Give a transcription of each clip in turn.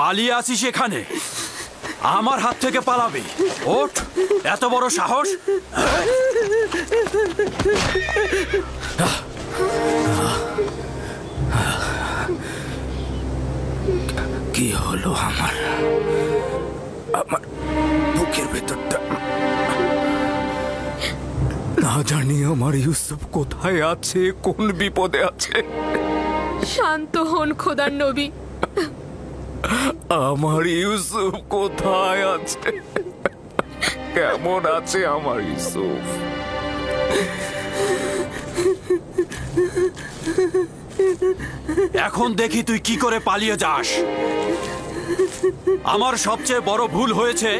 পালিয়ে আছিস এখানে, আমার হাত থেকে পালাবি? ওঠ, এত বড় সাহস! কি হলো আমার বুকের ভেতরটা? না জানি আমার ইউসুফ কোথায় আছে, কোন বিপদে আছে। শান্ত হন খোদার নবী। আমার ইউসুফ কোথায় আছে? কেমন আছে আমার ইউসুফ? এখন দেখি তুই কি করে পালিয়ে যাস। আমার সবচেয়ে বড় ভুল হয়েছে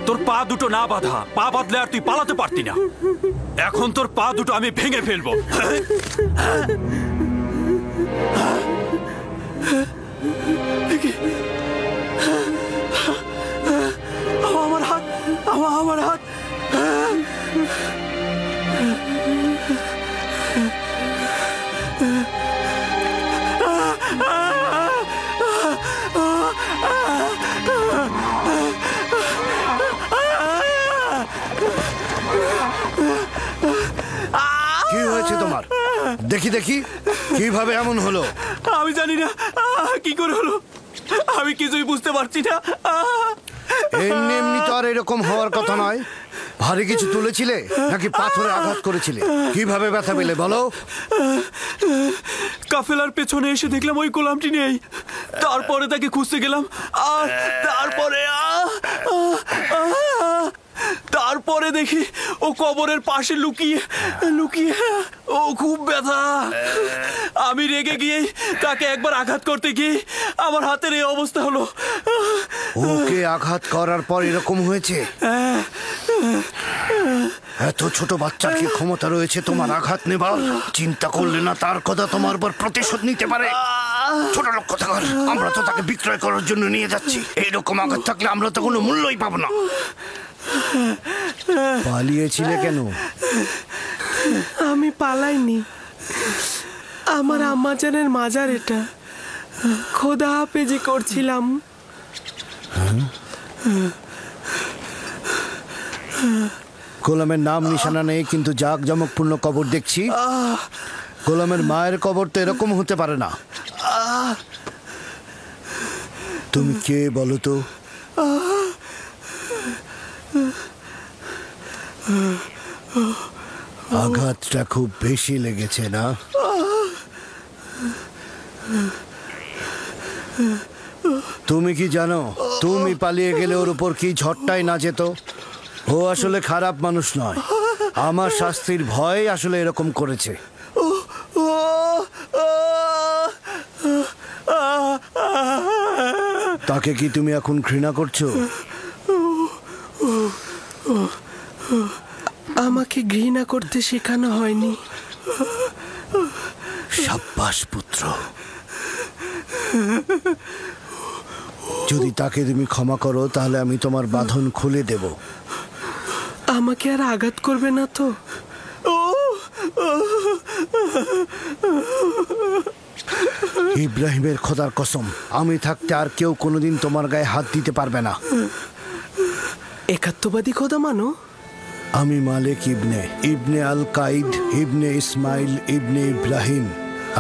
তোর পা দুটো না বাঁধা। পা বাঁধলে আর তুই পালাতে পারতি না। এখন তোর পা দুটো আমি ভেঙে ফেলবো। আমার হাত, আমার হাত। কি হয়েছে তোমার? দেখি দেখি কিভাবে এমন হলো। আমি জানি না কি করে হলো, আমি কিছুই বুঝতে পারছি না। এমনি এমনি তো আর এরকম হওয়ার কথা নয়। ভারী কিছু তুলেছিলে নাকি পাথরে আঘাত করেছিলে? কিভাবে ব্যথা পেলে বলো। কাফেলার পেছনে এসে দেখলাম ওই গোলামটি নেই। তারপরে তাকে খুঁজতে গেলাম, আর তারপরে দেখি ও কবরের পাশে লুকিয়ে লুকিয়ে। ও খুব ব্যথা। আমি রেগে গিয়ে তাকে একবার আঘাত করতে গিয়ে আমার হাতের এই অবস্থা হলো। ওকে আঘাত করার পর এরকম হয়েছে? এত ছোট বাচ্চার কি ক্ষমতা রয়েছে তোমার আঘাত নেবার? চিন্তা করলে না তার কথা তোমার উপর প্রতিশোধ নিতে পারে? ছোট লোক কথা কর। আমরা তো তাকে বিক্রয় করার জন্য নিয়ে যাচ্ছি। এইরকম আঘাত থাকলে আমরা তো কোনো মূল্যই পাবো না। পালিয়েছিলে কেন? আমি পালাইনি, আমার আম্মাজানের মাজার এটা। খোদা হাফেজি করছিলাম। গোলামের নাম নিশানা নেই, কিন্তু জাঁকজমকপূর্ণ কবর দেখছি। গোলামের মায়ের কবর তো এরকম হতে পারে না। তুমি কে বলো তো? আঘাতটা খুব বেশি লেগেছে না? তুমি কি জানো তুমি পালিয়ে গেলে ওর উপর কি ঝড়টাই না যেত? ও আসলে খারাপ মানুষ নয়। আমার শাস্তির ভয় আসলে এরকম করেছে। তাকে কি তুমি এখন ঘৃণা করছো? আমাকে ঘৃণা করতে শেখানো হয়নি। সাব্বাস পুত্র। যদি তাকে তুমি ক্ষমা করো তাহলে আমি তোমার বাঁধন খুলে দেব। আমাকে আর আঘাত করবে না তো? ইব্রাহিমের খোদার কসম, আমি থাকতে আর কেউ কোনোদিন তোমার গায়ে হাত দিতে পারবে না। একাত্মবাদী খোদা মানো? আমি মালিক ইবনে ইবনে আল কাইদ ইবনে ইসমাইল ইবনে ইব্রাহিম।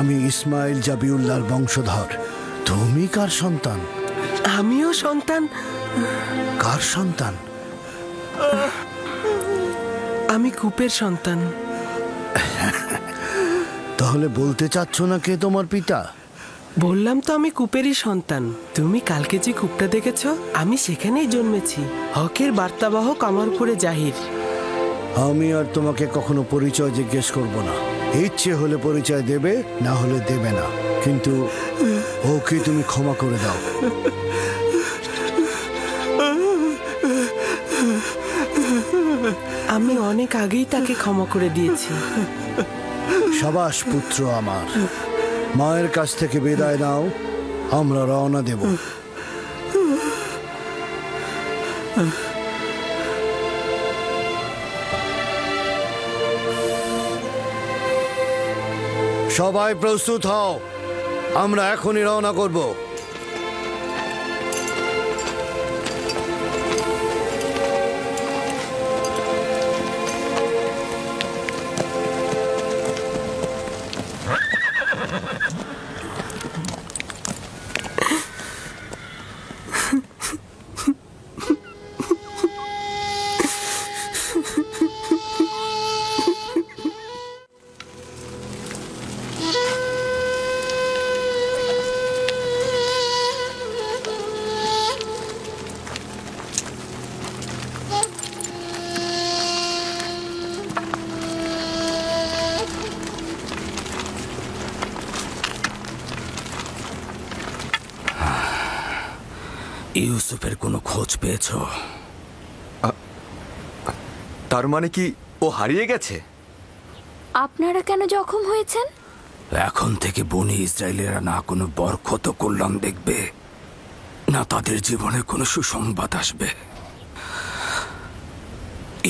আমি ইসমাইল জাবিউল্লাহর বংশধর। তুমি কার সন্তান? আমিও সন্তান। কার সন্তান? আমি কূপের সন্তান। তাহলে বলতে চাচ্ছ না কে তোমার পিতা? বললাম তো আমি কূপেরই সন্তান। তুমি কালকে যে কূপটা দেখেছ, আমি সেখানেই জন্মেছি। হকের বার্তাবাহক আমার উপরে জাহির। আমি আর তোমাকে কখনো পরিচয় জিজ্ঞেস করব না। ইচ্ছে হলে পরিচয় দেবে, না হলে দেবে না। কিন্তু ওকে তুমি ক্ষমা করে দাও। আমি অনেক আগেই তাকে ক্ষমা করে দিয়েছি। সাবাস পুত্র আমার। মায়ের কাছ থেকে বিদায় নাও, আমরা রওনা দেব। সবাই প্রস্তুত হও, আমরা এখনই রওনা করব। ইউসুফের কোনো খোঁজ পেয়েছো? তার মানে কি ও হারিয়ে গেছে? আপনারা কেন জখম হয়েছেন? এখন থেকে বনি ইসরায়েলেরা না কোনো বরকত কল্যাণ দেখবে, না তাদের জীবনে কোনো সুসংবাদ আসবে।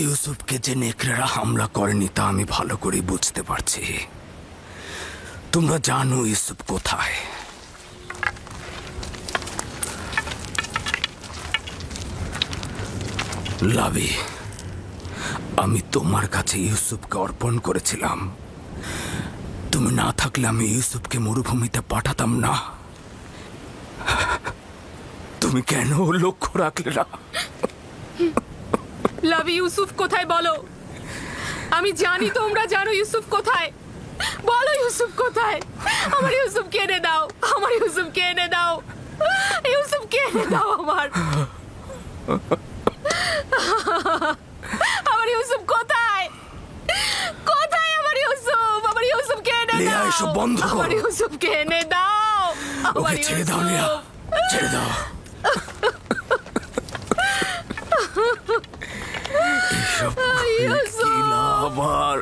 ইউসুফকে যে নেকড়েরা হামলা করেনি তা আমি ভালো করে বুঝতে পারছি। তোমরা জানো ইউসুফ কোথায়। লাবি, আমি তোমার কাছে ইউসুফকে অর্পণ করেছিলাম। তুমি না থাকলে আমি ইউসুফকে মরুভূমিতে পাঠাতাম না। তুমি কেন লক্ষ্য রাখলে না? লাভি, ইউসুফ কোথায় বলো? আমি জানি তোমরা জানো ইউসুফ কোথায়। বলো ইউসুফ কোথায়? আমার ইউসুফকে এনে দাও, আমার ইউসুফকে এনে দাও, ইউসুফকে এনে দাও আমার। আমার ইউসুফ কোথায়? কোথায় আমার ইউসুফ? আমার ইউসুফকে এনে লিয়া, দাও, এসব বন্ধ করো। আমার ইউসুফকে এনে দাও। ওকে ছেড়ে দাও লিয়া, ছেড়ে দাও। এসব কি লাভ আর?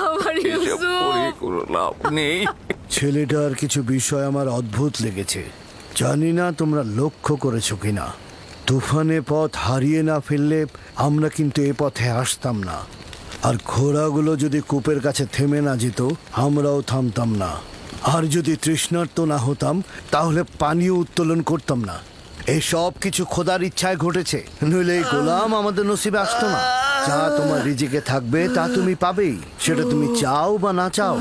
আমার এসব করে কোনো লাভ নেই। ছেলেটার কিছু বিষয় আমার অদ্ভুত লেগেছে। জানি না তোমরা লক্ষ্য করেছো কিনা। তুফানে পথ হারিয়ে না ফেললে আমরা কিন্তু এ পথে আসতাম না। আর ঘোড়াগুলো যদি কূপের কাছে থেমে না যেত, আমরাও থামতাম না। আর যদি তৃষ্ণার্ত না হতাম, তাহলে পানীয় উত্তোলন করতাম না। এই সব কিছু খোদার ইচ্ছায় ঘটেছে, নইলে এই গোলাম আমাদের নসিবে আসতো না। যা তোমার রিজিকে থাকবে তা তুমি পাবেই, সেটা তুমি চাও বা না চাও।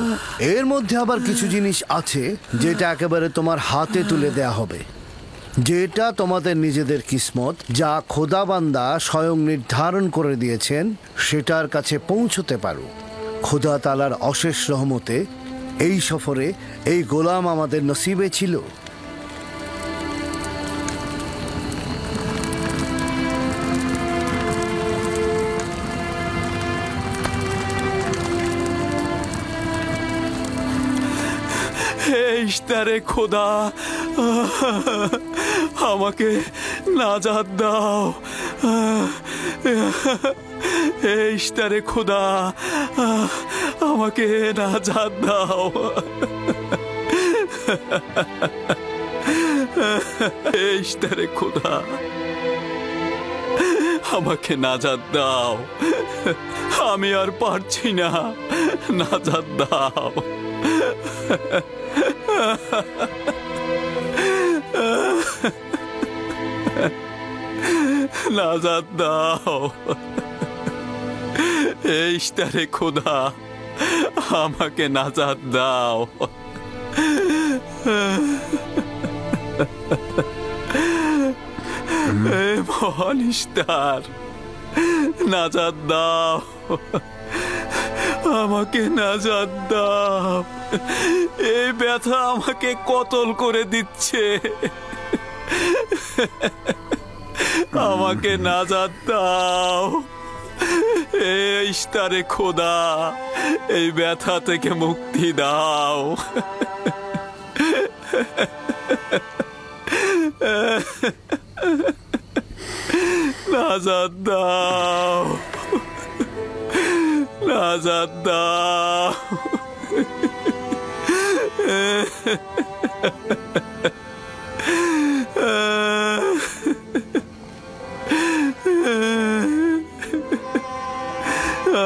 এর মধ্যে আবার কিছু জিনিস আছে যেটা একেবারে তোমার হাতে তুলে দেয়া হবে, যেটা তোমাদের নিজেদের কিসমত, যা খোদাবান্দা স্বয়ং নির্ধারণ করে দিয়েছেন সেটার কাছে পৌঁছতে পারো। খোদা তাআলার অশেষ রহমতে এই সফরে এই গোলাম আমাদের নসিবে ছিল। হে ইশতারে খোদা, আমাকে নাজাত দাও। হে ইশতারে খোদা, আমাকে নাজাত দাও। হে ইশতারে খোদা, আমাকে নাজাত দাও। আমি আর পারছি না, নাজাত দাও। নাজাত দাও। এই ইশতারে খোদা, আমাকে নাজাত দাও। এই মহান ইশতার, নাজাত দাও, আমাকে নাজাত দাও। এই ব্যথা আমাকে কতল করে দিচ্ছে, আমাকে নাজাত দাও। এই ইশতারে খোদা, এই ব্যথা থেকে মুক্তি দাও। নাজাত দাও, নাজাত দাও।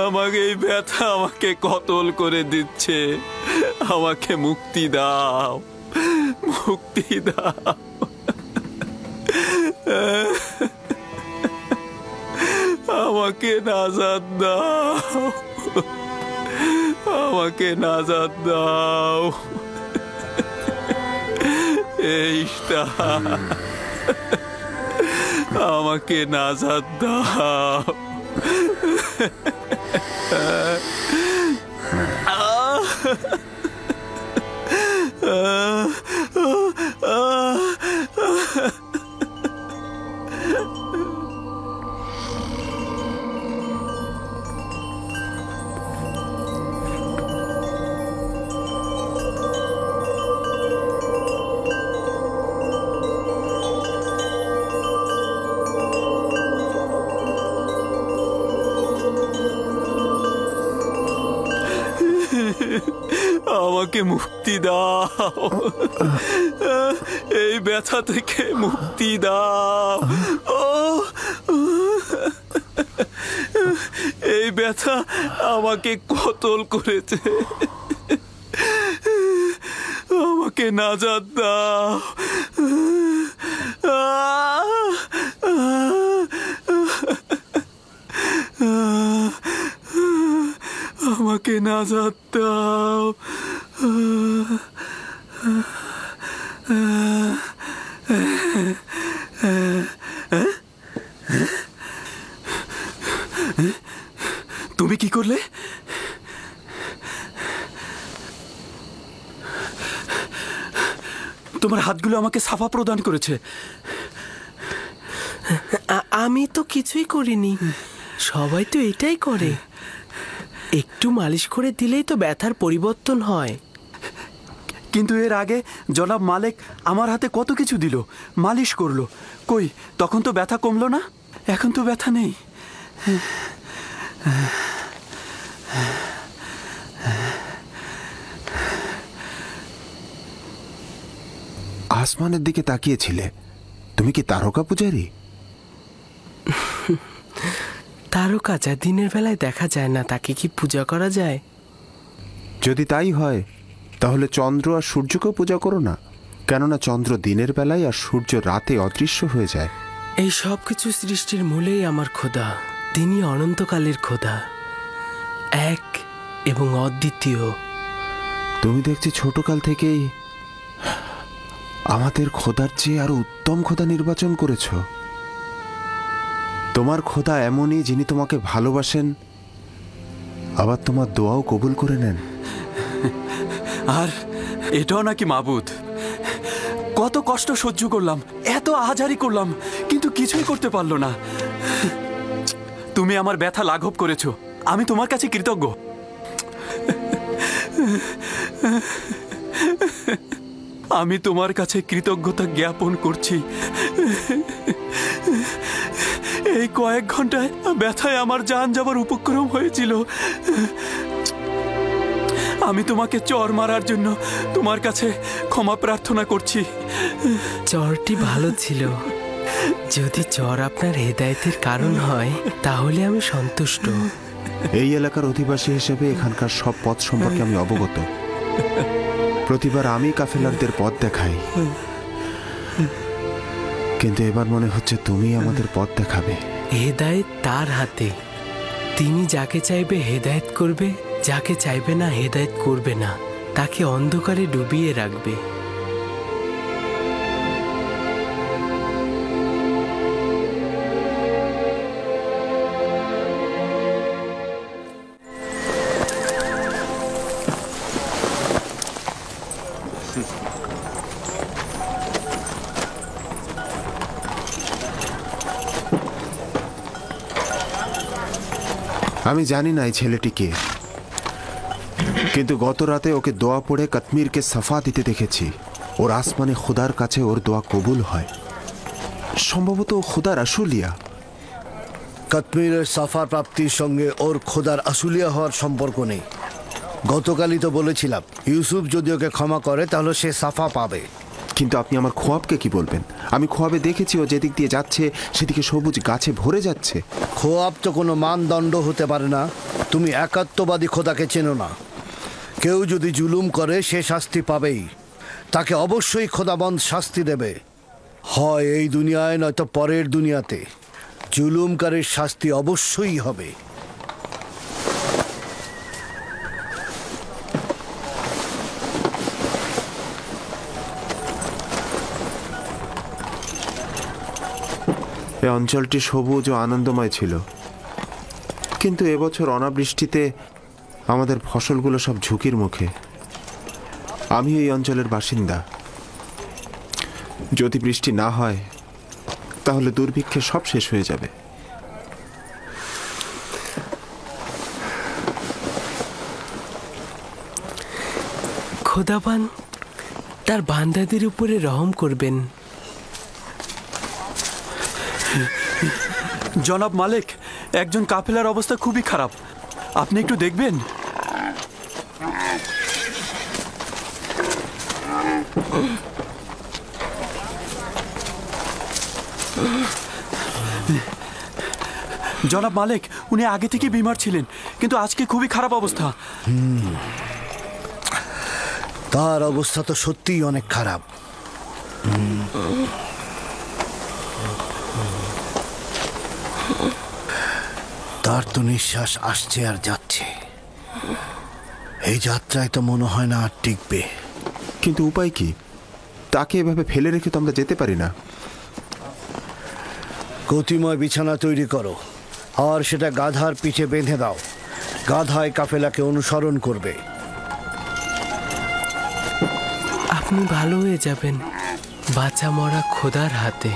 আমাকে এই ব্যথা আমাকে কতল করে দিচ্ছে, আমাকে মুক্তি দাও, মুক্তি দাও। আমাকে নাজাত দাও, আমাকে নাজাত দাও। এইটা আমাকে নাজাত দাও। আমাকে মুক্তি দাও, এই ব্যথা থেকে মুক্তি দাও। ও এই ব্যথা আমাকে কতল করেছে, আমাকে নাজাত দাও। আমাকে নাজাত দাও। তুমি কি করলে? তোমার হাতগুলো আমাকে সাফা প্রদান করেছে। আমি তো কিছুই করিনি, সবাই তো এটাই করে। একটু মালিশ করে দিলেই তো ব্যথার পরিবর্তন হয়। কিন্তু এর আগে জনাব মালিক আমার হাতে কত কিছু দিল, মালিশ করলো, কই তখন তো ব্যথা কমলো না? এখন তো ব্যথা নেই। আসমানের দিকে তাকিয়েছিলে, তুমি কি তারকা পূজারী? তারকা যা দিনের বেলায় দেখা যায় না, তাকে কি পূজা করা যায়? যদি তাই হয় তাহলে চন্দ্র আর সূর্যকেও পূজা করো না, কেননা চন্দ্র দিনের বেলায় আর সূর্য রাতে অদৃশ্য হয়ে যায়। এই সব কিছু সৃষ্টির মূলেই আমার খোদা, তিনি অনন্তকালের খোদা, এক এবং অদ্বিতীয়। তুমি দেখছি ছোটকাল থেকেই আমাদের খোদার চেয়ে আরো উত্তম খোদা নির্বাচন করেছ। তোমার খোদা এমনই, যিনি তোমাকে ভালোবাসেন, আবার তোমার দোয়াও কবুল করে নেন। আর এটাও নাকি মাবুদ? কত কষ্ট সহ্য করলাম, এত আহাজারি করলাম, কিন্তু কিছুই করতে পারলো না। তুমি আমার ব্যথা লাঘব করেছো, আমি তোমার কাছে কৃতজ্ঞ। আমি তোমার কাছে কৃতজ্ঞতা জ্ঞাপন করছি। এই কয়েক ঘন্টায় ব্যথায় আমার জান যাবার উপক্রম হয়েছিল। আমি তোমাকে চর মারার জন্য তোমার কাছে ক্ষমা প্রার্থনা করছি। চরটি ভালো ছিল, যদি চর আপনার হেদায়েতের কারণ হয় তাহলে আমি সন্তুষ্ট। এই এলাকার অধিবাসী হিসেবে এখানকার সব পথ সম্পর্কে আমি অবগত। প্রতিবার আমি কাফেলারদের পথ দেখাই, কিন্তু এবার মনে হচ্ছে তুমি আমাদের পথ দেখাবে। হেদায়েত তার হাতে, তিনি যাকে চাইবে হেদায়েত করবে, যাকে চাইবে না হেদায়েত করবে না, তাকে অন্ধকারে ডুবিয়ে রাখবে। আমি জানি না এই ছেলেটি কে, কিন্তু গত রাতে ওকে দোয়া পড়ে কাশ্মীরকে সাফা দিতে দেখেছি। ওর আসমানে খুদার কাছে ওর দোয়া কবুল হয়। সম্ভবত ও খুদার আশুলিয়া। কাশ্মীরের সাফা প্রাপ্তির সঙ্গে ওর খোদার আশুলিয়া হওয়ার সম্পর্ক নেই। গতকালই তো বলেছিলাম, ইউসুফ যদি ওকে ক্ষমা করে তাহলে সে সাফা পাবে। কিন্তু আপনি আমার খোয়াবকে কি বলবেন? আমি খোয়াবে দেখেছি ও যেদিক দিয়ে যাচ্ছে সেদিকে সবুজ গাছে ভরে যাচ্ছে। খোয়াব তো কোনো মানদণ্ড হতে পারে না। তুমি একাত্মবাদী খোদাকে চেনো না। কেউ যদি জুলুম করে সে শাস্তি পাবেই, তাকে অবশ্যই খোদাবন্ধ শাস্তি দেবে, হয় এই দুনিয়ায় নয়তো পরের দুনিয়াতে। জুলুমকারীর শাস্তি অবশ্যই হবে। এই অঞ্চলটি সবুজ ও আনন্দময় ছিল, কিন্তু এবছর অনাবৃষ্টিতে আমাদের ফসলগুলো সব ঝুঁকির মুখে। আমি এই অঞ্চলের বাসিন্দা। যদি বৃষ্টি না হয় তাহলে দুর্ভিক্ষে সব শেষ হয়ে যাবে। খোদাবান তার বান্দাদের উপরে রহম করবেন। জনাব মালিক, একজন কাফেলার অবস্থা খুবই খারাপ, আপনি একটু দেখবেন। জনাব মালিক, উনি আগে থেকে বিমার ছিলেন, কিন্তু আজকে খুবই খারাপ অবস্থা। তার অবস্থা তো সত্যিই অনেক খারাপ। তার তো নিঃশ্বাস আসছে আর যাচ্ছে। এই যাত্রায় তো মনে হয় না আর টিকবে। কিন্তু উপায় কি? তাকে এভাবে ফেলে রেখে তো আমরা যেতে পারি না। গতিময় বিছানা তৈরি করো আর সেটা গাধার পিঠে বেঁধে দাও। গাধায় কাফেলাকে অনুসরণ করবে। আপনি ভালো হয়ে যাবেন বাঁচা মরা খোদার হাতে।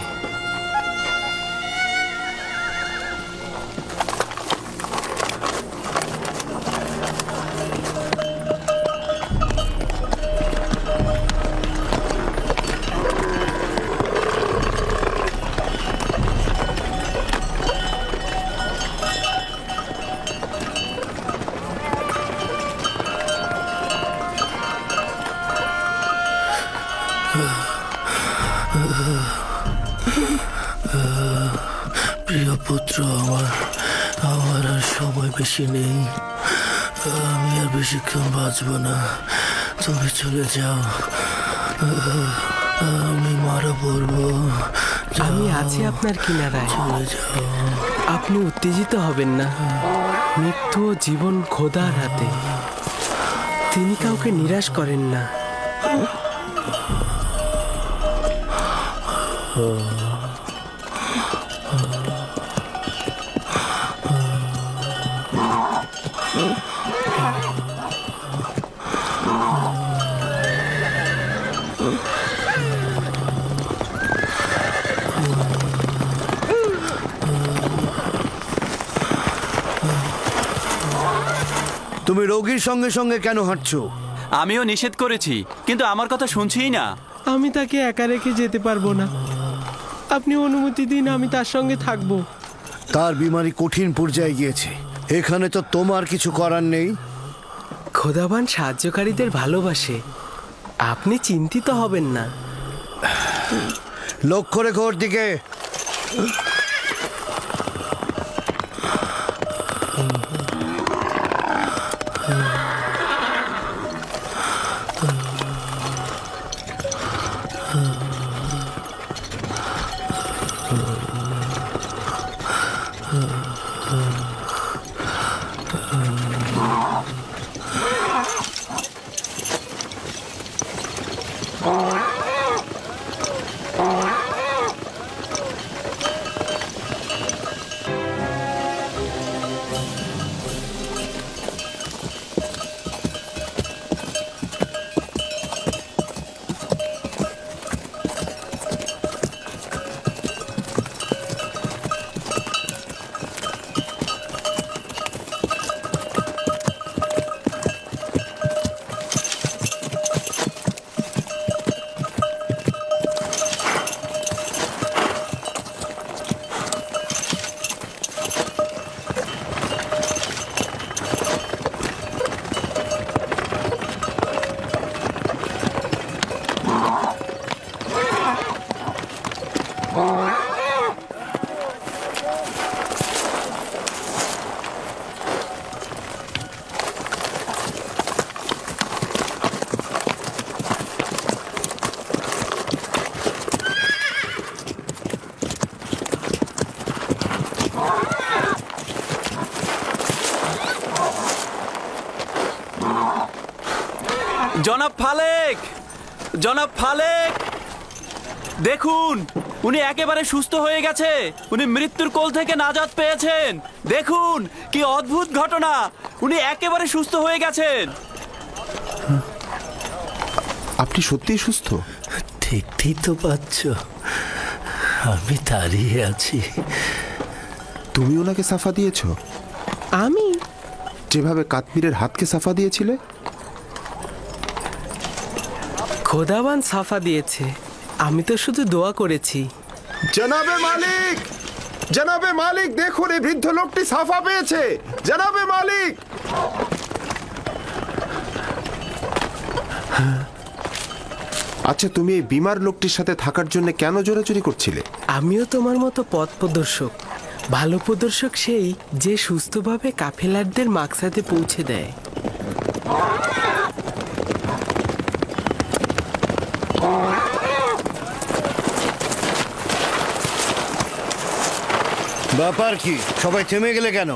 প্রিয় পুত্র আমার, আমার আর সময় বেশি নেই। আমি আর বেশিক্ষণ বাঁচব না। তুমি চলে যাও, আমি মারা পড়বো। আমি আছি আপনার কিনারায়। চলে যাও। আপনি উত্তেজিত হবেন না। মৃত্যু ও জীবন খোদার হাতে। তিনি কাউকে নিরাশ করেন না। তুমি রোগীর সঙ্গে সঙ্গে কেন হাঁটছো? আমিও নিষেধ করেছি, কিন্তু আমার কথা শুনছেই না। আমি তাকে একা রেখে যেতে পারবো না। আপনি অনুমতি দিন, আমি তার সঙ্গে থাকবো। তার বিমারি কঠিন পর্যায়ে গিয়েছে। এখানে তো তোমার কিছু করার নেই। খোদাবান সাহায্যকারীদের ভালোবাসে। আপনি চিন্তিত হবেন না। লক্ষ্য রেখো ওর দিকে। জনাব ফালেক, জনাব ফালেক, দেখুন উনি একেবারে সুস্থ হয়ে গেছে। উনি মৃত্যুর কোল থেকে নাজাত পেয়েছেন। দেখুন কি অদ্ভুত ঘটনা, উনি একেবারে সুস্থ হয়ে গেছেন। আপনি সত্যিই সুস্থ? দেখতেই তো পাচ্ছ, আমি দাঁড়িয়ে আছি। তুমি ওনাকে সাফা দিয়েছ? আমি যেভাবে কাশ্মীরের হাতকে সাফা দিয়েছিলে? খোদাবান সাফা দিয়েছে, আমি তো শুধু দোয়া করেছি। জনাবে মালিক, জনাবে মালিক, দেখুন এই বৃদ্ধ লোকটি সাফা পেয়েছে। জনাবে মালিক, আচ্ছা, তুমি এই বিমার লোকটির সাথে থাকার জন্য কেন জোরাজুরি করছিলে? আমিও তোমার মতো পথ প্রদর্শক। ভালো প্রদর্শক সেই যে সুস্থভাবে কাফেলারদের মাকসাদে পৌঁছে দেয়। ব্যাপার কি? সবাই থেমে গেলে কেন?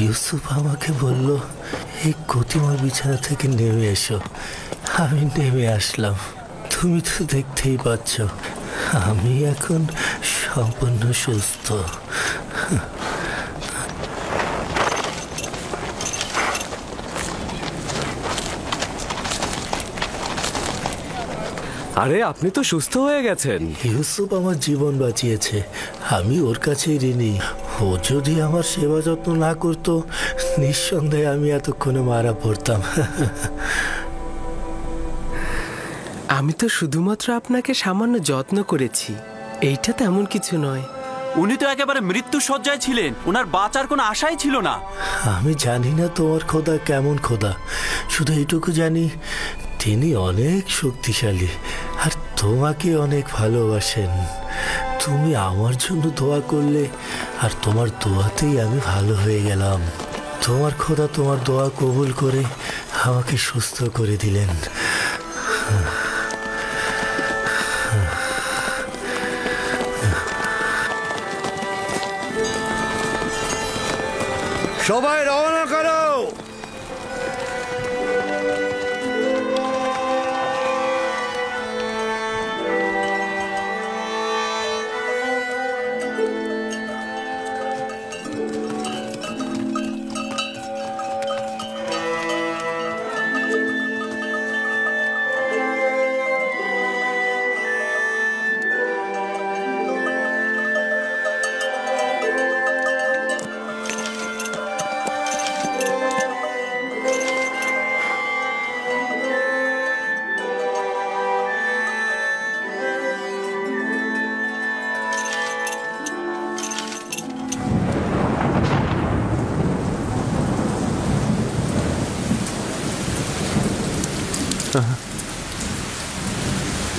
ইউসুফ আমাকে বলল এই গতিময় বিছানা থেকে নেমে এসো। আমি নেমে আসলাম। তুমি তো দেখতেই পাচ্ছ আমি এখন সম্পূর্ণ সুস্থ। আরে আপনি তো সুস্থ হয়ে গেছেন। ইউসুফ আমার জীবন বাঁচিয়েছে, আমি ওর কাছেই ঋণী। ও যদি আমার সেবা যত্ন না করতো নিঃসন্দেহে আমি এতক্ষণে মারা পড়তাম। আমি তো শুধুমাত্র আপনাকে সামান্য যত্ন করেছি, এইটা তেমন কিছু নয়। উনি তো একেবারে মৃত্যু শয্যায় ছিলেন, ওনার বাঁচার কোনো আশাই ছিল না। আমি জানি না তোমার খোদা কেমন খোদা, শুধু এইটুকু জানি তিনি অনেক শক্তিশালী আর তোমাকে অনেক ভালোবাসেন। তুমি আমার জন্য দোয়া করলে আর তোমার দোয়াতেই আমি ভালো হয়ে গেলাম। তোমার খোদা তোমার দোয়া কবুল করে আমাকে সুস্থ করে দিলেন। সবাই রওনা করো।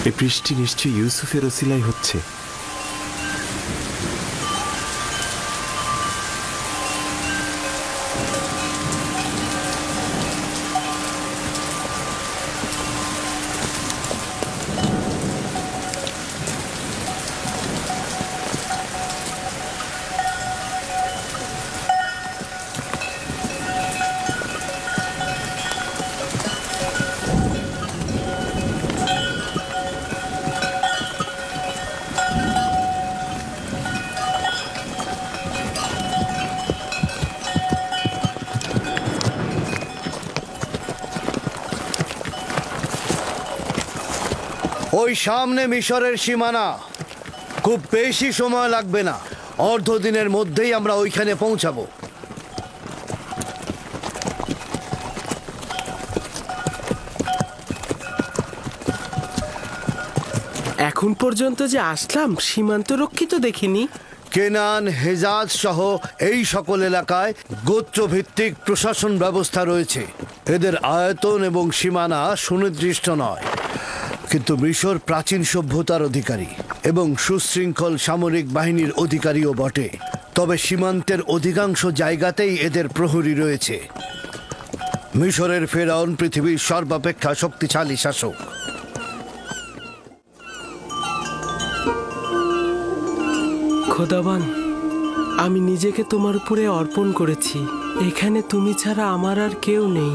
এই বৃষ্টি নিশ্চয়ই ইউসুফের ওসিলাই হচ্ছে। ওই সামনে মিশরের সীমানা, খুব বেশি সময় লাগবে না, অর্ধ দিনের মধ্যেই আমরা ওইখানে পৌঁছাবো। এখন পর্যন্ত যে আসলাম সীমান্ত রক্ষিত দেখিনি। কেনান, হেজাজ সহ এই সকল এলাকায় গোত্রভিত্তিক প্রশাসন ব্যবস্থা রয়েছে। এদের আয়তন এবং সীমানা সুনির্দিষ্ট নয়, কিন্তু মিশর প্রাচীন সভ্যতার অধিকারী এবং সুশৃঙ্খল সামরিক বাহিনীর অধিকারীও বটে। তবে সীমান্তের অধিকাংশ জায়গাতেই এদের প্রহরী রয়েছে। মিশরের ফেরাউন পৃথিবীর সর্বাপেক্ষা শক্তিশালী শাসক। খোদাবান, আমি নিজেকে তোমার উপরে অর্পণ করেছি। এখানে তুমি ছাড়া আমার আর কেউ নেই।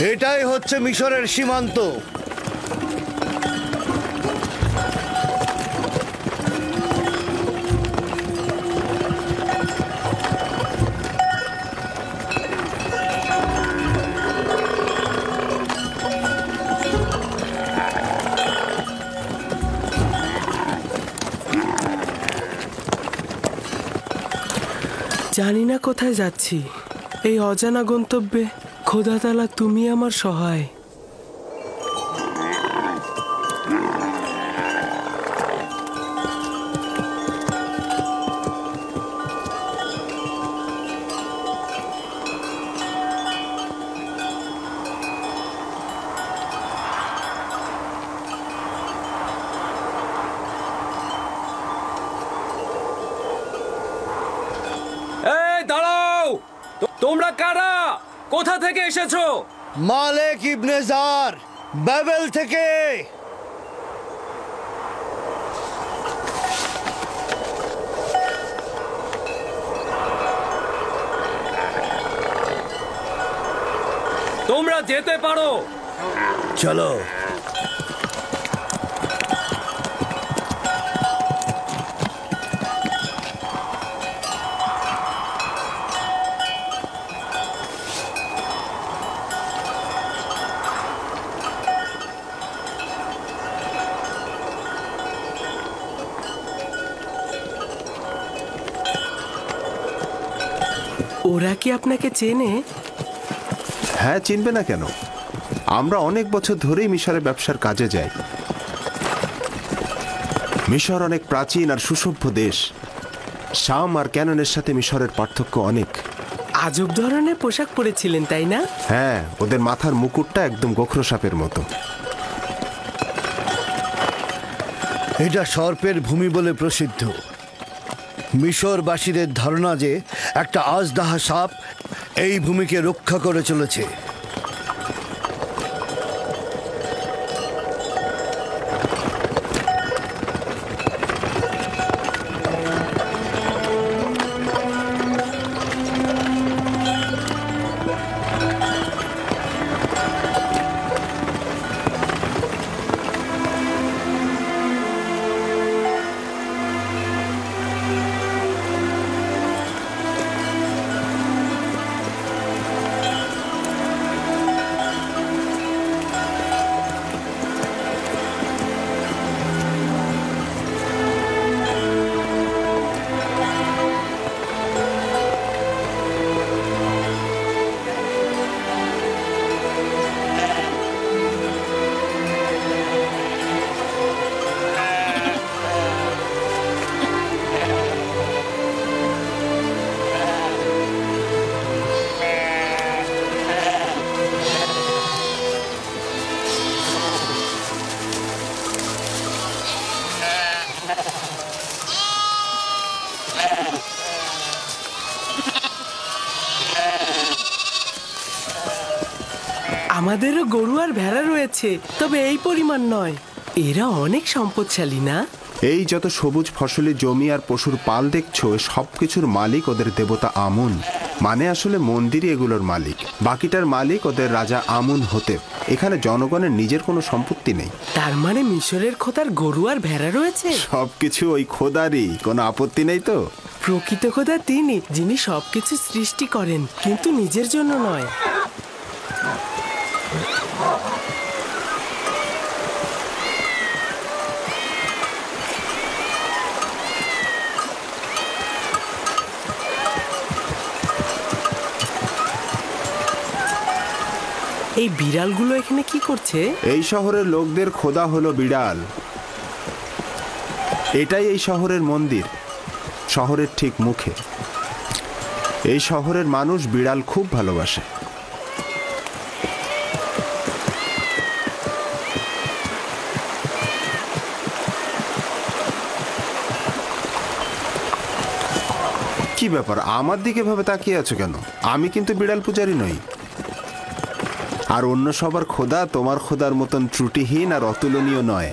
এটাই হচ্ছে মিশরের সীমান্ত। জানি না কোথায় যাচ্ছি, এই অজানা গন্তব্যে। খোদা তাআলা, তুমি আমার সহায়। এই দাঁড়াও! তোমরা কারা? কোথা থেকে এসেছো? মালেক ইবনে জার, বাবেল থেকে। তোমরা যেতে পারো। চলো। ওরা কি আপনাকে চেনে? হ্যাঁ, চিনবে না কেন? আমরা অনেক বছর ধরেই মিশরের ব্যবসার কাজে যাই। মিশর অনেক প্রাচীন আর সুসভ্য দেশ। শাম আর ক্যাননের সাথে মিশরের পার্থক্য অনেক। আজব ধরনের পোশাক পরেছিলেন, তাই না? হ্যাঁ, ওদের মাথার মুকুটটা একদম গোখরো সাপের মতো। এটা সর্পের ভূমি বলে প্রসিদ্ধ। মিশরবাসীদের ধারণা যে একটা আজদাহা সাপ এই ভূমিকে রক্ষা করে চলেছে। আমাদেরও গরু আর ভেড়া রয়েছে, তবে এই পরিমাণ নয়। এরা অনেক সম্পদশালী, না? এই যত সবুজ ফসলি জমি আর পশুর পাল দেখছো, সবকিছুর মালিক ওদের দেবতা আমুন। মানে আসলে মন্দিরই এগুলোর মালিক। বাকিটার মালিক ওদের রাজা আমুন হতে। এখানে জনগণের নিজের কোনো সম্পত্তি নেই। তার মানে মিশরের খোদার গরু আর ভেড়া রয়েছে? সবকিছু ওই খোদারই, কোনো আপত্তি নেই তো? প্রকৃত খোদা তিনি, যিনি সবকিছু সৃষ্টি করেন, কিন্তু নিজের জন্য নয়। এই বিড়ালগুলো এখানে কি করছে? এই শহরের লোকদের খোদা হলো বিড়াল। এটাই এই শহরের মন্দির, শহরের ঠিক মুখে। এই শহরের মানুষ বিড়াল খুব ভালোবাসে। কি ব্যাপার, আমার দিকে ভাবে তাকিয়ে আছো কেন? আমি কিন্তু বিড়াল পূজারী নই। আর অন্য সবার খোদা তোমার খোদার মতন ত্রুটিহীন আর অতুলনীয় নয়।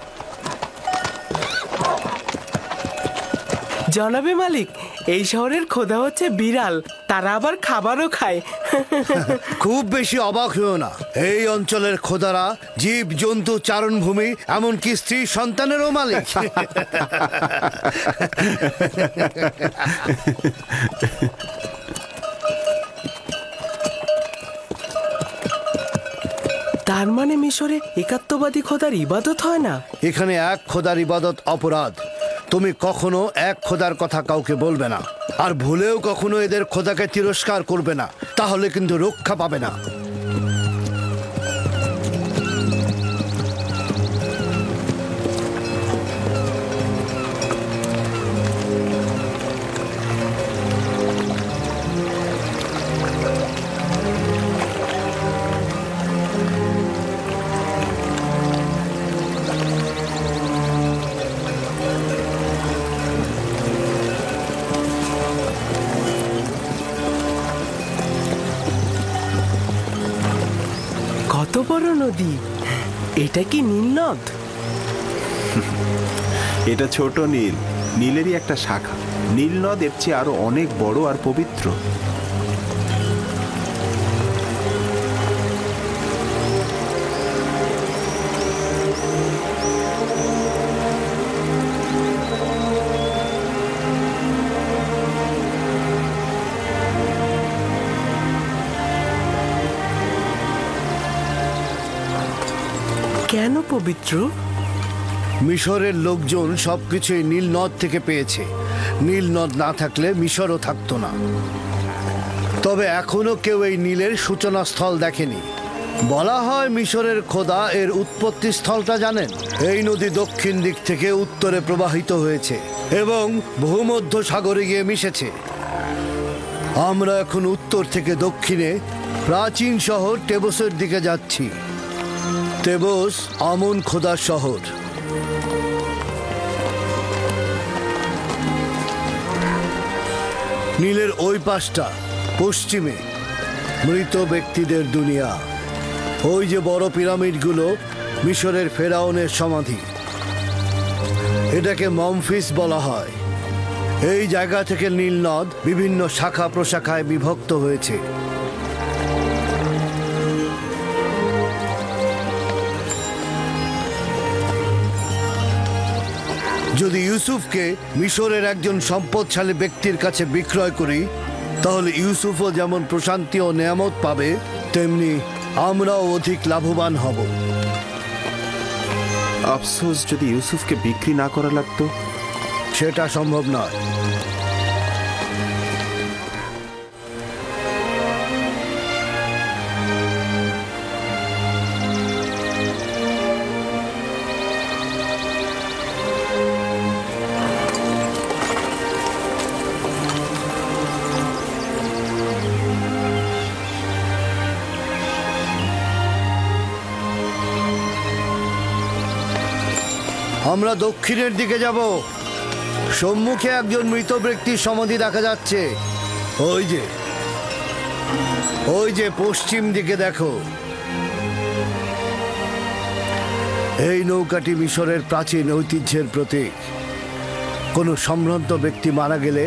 জনাবে মালিক, এই শহরের খোদা হচ্ছে বিড়াল, তারা আবার খাবারও খায়। খুব বেশি অবাক হয়েও না, এই অঞ্চলের খোদারা জীব জন্তু চারণভূমি এমনকি স্ত্রী সন্তানেরও মালিক। তার মানে মিশরে একাত্মবাদী খোদার ইবাদত হয় না? এখানে এক খোদার ইবাদত অপরাধ। তুমি কখনো এক খোদার কথা কাউকে বলবে না, আর ভুলেও কখনো এদের খোদাকে তিরস্কার করবে না, তাহলে কিন্তু রক্ষা পাবে না। কত বড় নদী! এটা কি নীল নদ? এটা ছোট নীল, নীলেরই একটা শাখা। নীল নদ এর চেয়ে আরো অনেক বড় আর পবিত্র। কেন পবিত্র? মিশরের লোকজন সবকিছুই নীল নদ থেকে পেয়েছে। নীল নদ না থাকলে মিশরও থাকতো না। তবে এখনো কেউ এই নীলের সূচনা স্থল দেখেনি। বলা হয় মিশরের খোদা এর উৎপত্তি স্থলটা জানেন। এই নদী দক্ষিণ দিক থেকে উত্তরে প্রবাহিত হয়েছে এবং ভূমধ্য সাগরে গিয়ে মিশেছে। আমরা এখন উত্তর থেকে দক্ষিণে প্রাচীন শহর টেবসের দিকে যাচ্ছি। তেবস আমন খোদার শহর। নীলের ওই পাশটা পশ্চিমে মৃত ব্যক্তিদের দুনিয়া। ওই যে বড় পিরামিডগুলো মিশরের ফেরাউনের সমাধি। এটাকে মমফিস বলা হয়। এই জায়গা থেকে নীল নদ বিভিন্ন শাখা প্রশাখায় বিভক্ত হয়েছে। যদি ইউসুফকে মিশরের একজন সম্পদশালী ব্যক্তির কাছে বিক্রয় করি, তাহলে ইউসুফও যেমন প্রশান্তি ও নেয়ামত পাবে, তেমনি আমরাও অধিক লাভবান হব। আফসোস, যদি ইউসুফকে বিক্রি না করা লাগতো। সেটা সম্ভব নয়। আমরা দক্ষিণের দিকে যাব। সম্মুখে একজন মৃত ব্যক্তির সমাধি দেখা যাচ্ছে। ওই যে পশ্চিম দিকে দেখো। এই নৌকাটি মিশরের প্রাচীন ঐতিহ্যের প্রতীক। কোনো সম্ভ্রান্ত ব্যক্তি মারা গেলে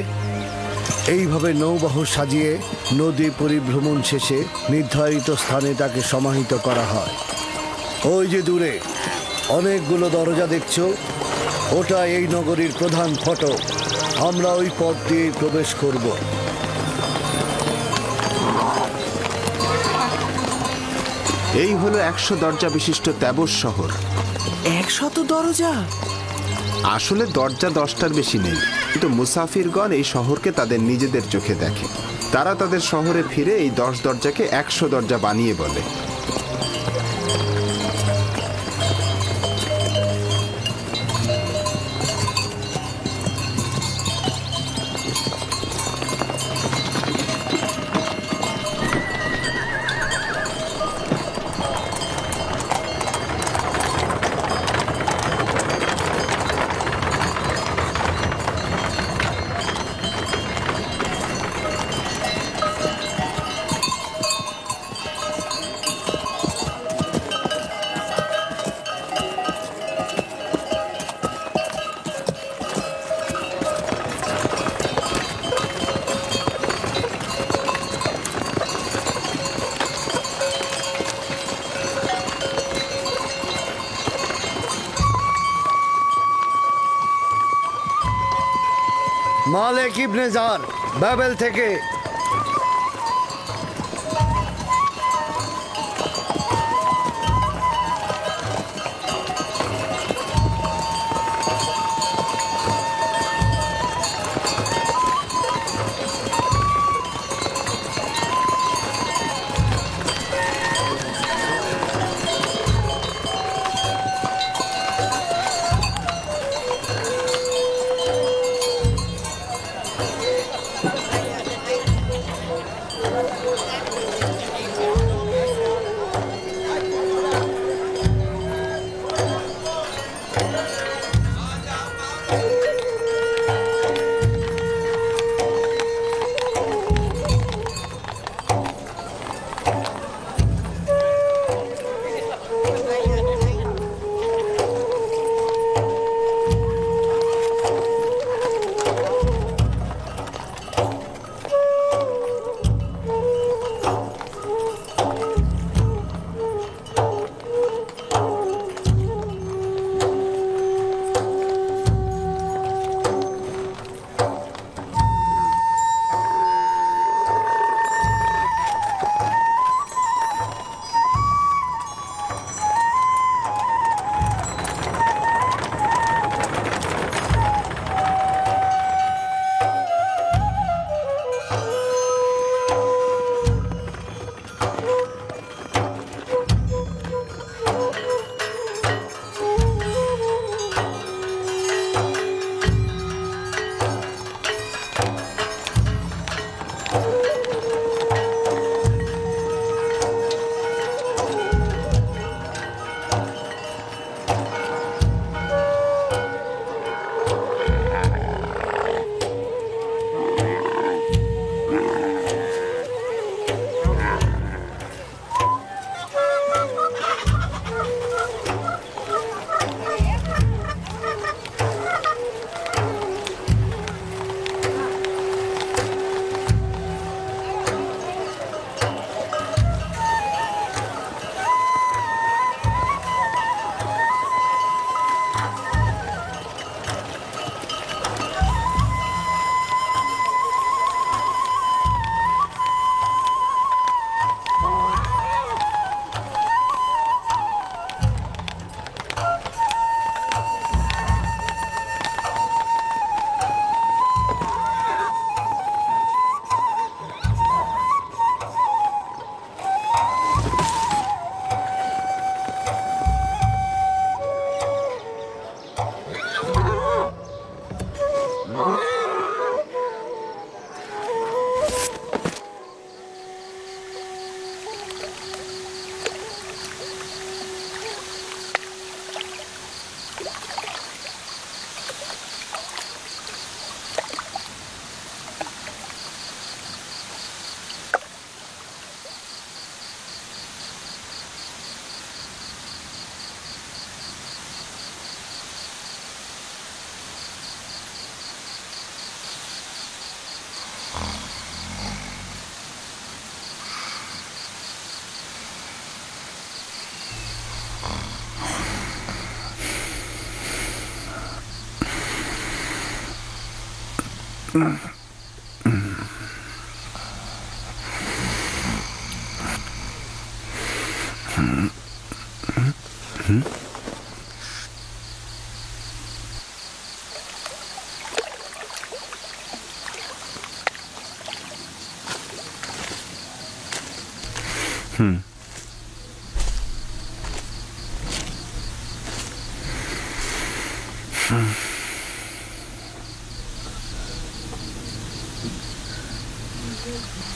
এইভাবে নৌবাহু সাজিয়ে নদী পরিভ্রমণ শেষে নির্ধারিত স্থানে তাকে সমাহিত করা হয়। ওই যে দূরে অনেকগুলো দরজা দেখছো, ওটা এই নগরীর প্রধান ফটক। আমরা ওই পথ দিয়ে প্রবেশ করব। এই হলো 100 দরজা বিশিষ্ট তেবস শহর। 100 দরজা? আসলে দরজা 10টার বেশি নেই, কিন্তু মুসাফিরগণ এই শহরকে তাদের নিজেদের চোখে দেখে। তারা তাদের শহরে ফিরে এই 10 দরজাকে 100 দরজা বানিয়ে বলে। মালিক ইবনে জার, বাবেল থেকে।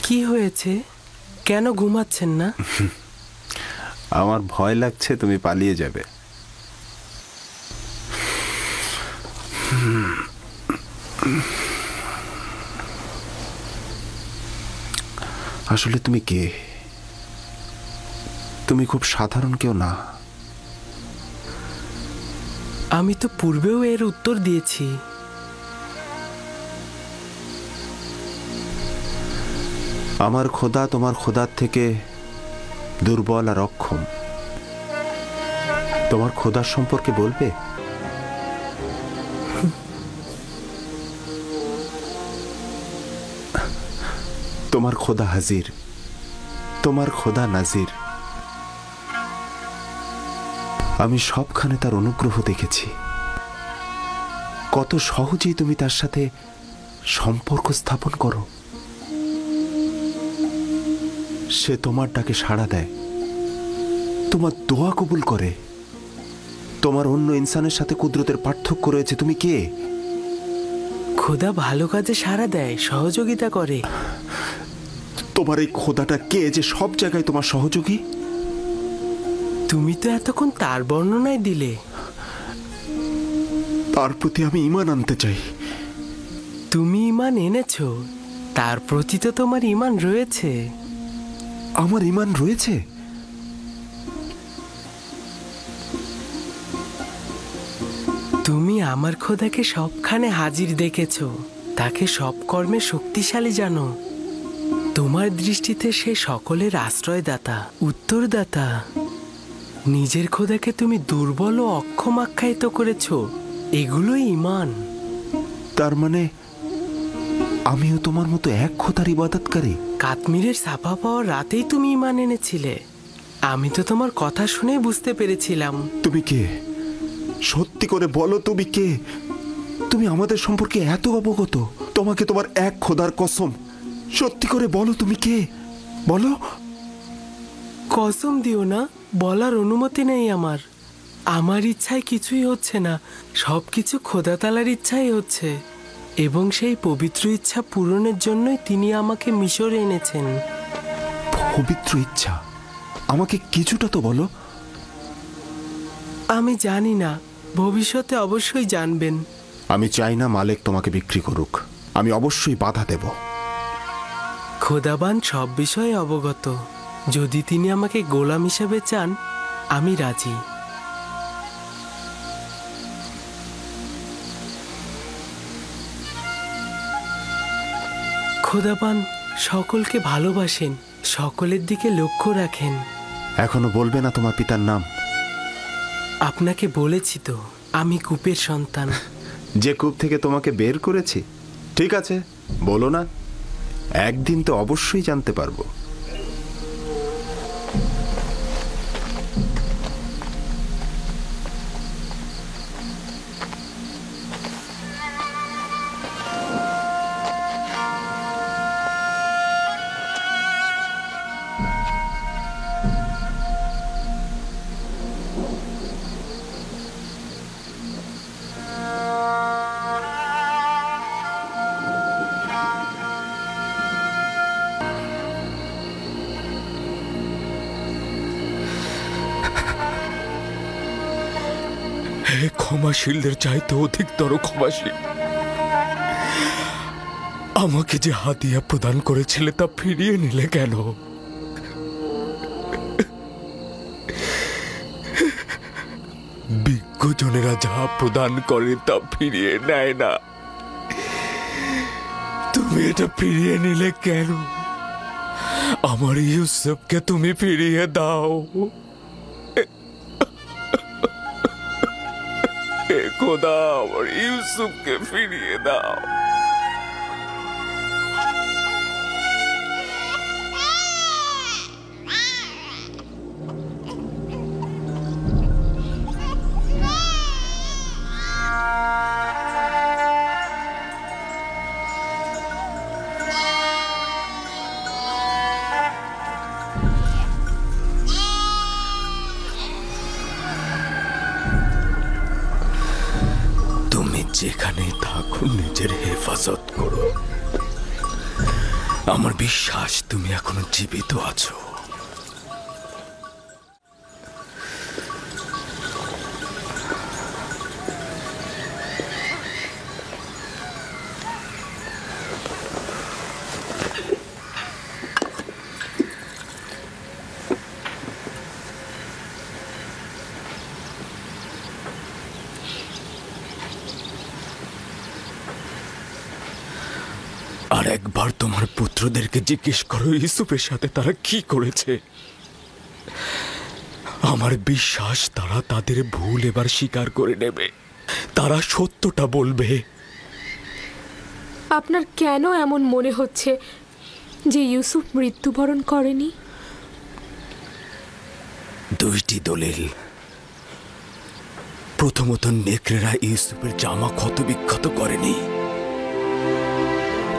কি হয়েছে? কেন ঘুমাচ্ছেন না? আমার ভয় লাগছে তুমি পালিয়ে যাবে। আসলে তুমি কে? তুমি খুব সাধারণ কেউ না। আমি তো পূর্বেও এর উত্তর দিয়েছি। আমার খোদা তোমার খোদার থেকে দুর্বল আর অক্ষম। তোমার খোদার সম্পর্কে বলবে? তোমার খোদা হাজির, তোমার খোদা নাজির। আমি সবখানে তার অনুগ্রহ দেখেছি। কত সহজেই তুমি তার সাথে সম্পর্ক স্থাপন করো। সে তোমার ডাকে সাড়া দেয়, তোমার দোয়া কবুল করে। তোমার অন্য ইনসানের সাথে কুদরতের পার্থক্য রয়েছে। তুমি কে? খোদা ভালো কাজে সাড়া দেয়, সহযোগিতা করে। তোমার এই খোদাটা কে যে সব জায়গায় তোমার সহযোগী? তুমি তো এতক্ষণ তার বর্ণনায় দিলে। তার প্রতি আমি ঈমান আনতে চাই। তুমি ঈমান এনেছো, তার প্রতি তো তোমার ঈমান রয়েছে। আমার ঈমান রয়েছে? তুমি আমার খোদাকে সবখানে হাজির দেখেছো, তাকে সব কর্মে শক্তিশালী জানো। তোমার দৃষ্টিতে সে সকলের আশ্রয়দাতা, উত্তরদাতা। নিজের খোদাকে তুমি দুর্বল ও অক্ষম আখ্যায়িত করেছো, এগুলোই ঈমান। তার মানে আমিও তোমার মতো এক খোদার ইবাদতকারী? কাশ্মীরের ছাপা পাওয়ার রাতেই তুমি ঈমান এনেছিলে। আমি তো তোমার কথা শুনেই বুঝতে পেরেছিলাম। তুমি কে? সত্যি করে বলো, তুমি কে? তুমি আমাদের সম্পর্কে এত অবগত? তোমাকে তোমার এক খোদার কসম, সত্যি করে বলো তুমি কে? বলো। কসম দিও না, বলার অনুমতি নেই আমার। আমার ইচ্ছায় কিছুই হচ্ছে না, সবকিছু খোদা তাআলার ইচ্ছাই হচ্ছে। এবং সেই পবিত্র ইচ্ছা পূরণের জন্যই তিনি আমাকে মিশরে এনেছেন। পবিত্র ইচ্ছা? আমাকে কিছুটা তো বলো। আমি জানি না, ভবিষ্যতে অবশ্যই জানবেন। আমি চাই না মালিক তোমাকে বিক্রি করুক। আমি অবশ্যই বাধা দেব। খোদাবান সব বিষয়ে অবগত। যদি তিনি আমাকে গোলাম হিসেবে চান, আমি রাজি। খোদাবান সকলকে ভালোবাসেন, সকলের দিকে লক্ষ্য রাখেন। এখনো বলবে না তোমার পিতার নাম? আপনাকে বলেছি তো, আমি কূপের সন্তান। যে কূপ থেকে তোমাকে বের করেছি? ঠিক আছে, বলো না। একদিন তো অবশ্যই জানতে পারবো। ক্ষমাশীলদের চাইতে অধিকতর ক্ষমাশীল, আমাকে যে হাদিয়া প্রদান করেছিলে তা ফিরিয়ে নিলে কেন? বিজ্ঞজনেরা যা প্রদান করে তা ফিরিয়ে নেয় না, তুমি এটা ফিরিয়ে নিলে কেন? আমার ইউসুফকে তুমি ফিরিয়ে দাও। খোদা, আমার ইউসুফকে ফিরিয়ে দাও। যেখানে থাকো নিজের হেফাজত করো। আমার বিশ্বাস তুমি এখনো জীবিত আছো। আর একবার তোমার পুত্রদেরকে জিজ্ঞেস করো ইউসুফের সাথে তারা কি করেছে। আমার বিশ্বাস তারা তাদের ভুল এবার স্বীকার করে নেবে, তারা সত্যটা বলবে। আপনার কেন এমন মনে হচ্ছে যে ইউসুফ মৃত্যুবরণ করেনি? দুইটি দলিল। প্রথমত, নেকড়েরা ইউসুফের জামা ক্ষত বিক্ষত করেনি,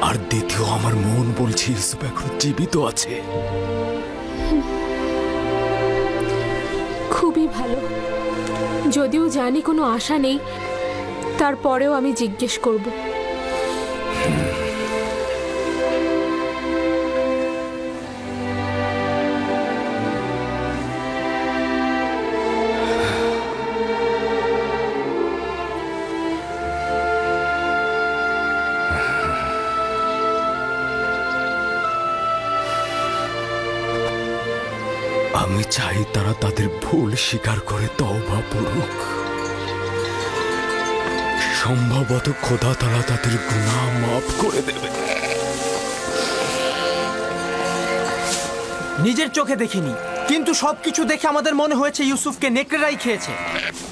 আর দ্বিতীয়, আমার মন বলছে ইউসুফ এখন জীবিত আছে। খুবই ভালো। যদিও জানি কোনো আশা নেই, তারপরেও আমি জিজ্ঞেস করব। আমি চাই তারা তাদের ভুল স্বীকার করে তওবা করুক। সম্ভবত খোদা তাআলা তাদের গুনাহ মাফ করে দেবে। নিজের চোখে দেখিনি, কিন্তু সবকিছু দেখে আমাদের মনে হয়েছে ইউসুফকে নেকড়েরাই খেয়েছে।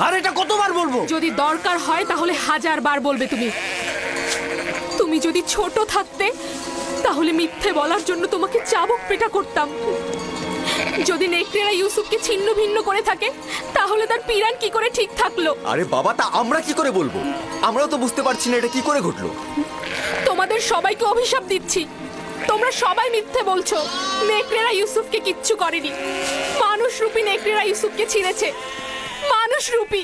আর এটা কতবার বলবো? যদি দরকার হয় তাহলে 1000 বার বলবে তুমি। তুমি যদি ছোট থাকতে তাহলে মিথ্যে বলার জন্য তোমাকে চাবুক পেটা করতাম। যদি নেকড়েরা ইউসুফকে ছিন্ন ভিন্ন করে থাকে তাহলে তার পিরান কি করে ঠিক থাকলো? আরে বাবা, তা আমরা কি করে বলবো? আমরাও তো বুঝতে পারছি না এটা কি করে ঘটলো। তোমাদের সবাইকে অভিশাপ দিচ্ছি, তোমরা সবাই মিথ্যে বলছো। নেকড়েরা ইউসুফকে কিচ্ছু করেনি। মানুষরূপী নেকড়েরা ইউসুফকে ছিঁড়েছে, মানুষরূপী।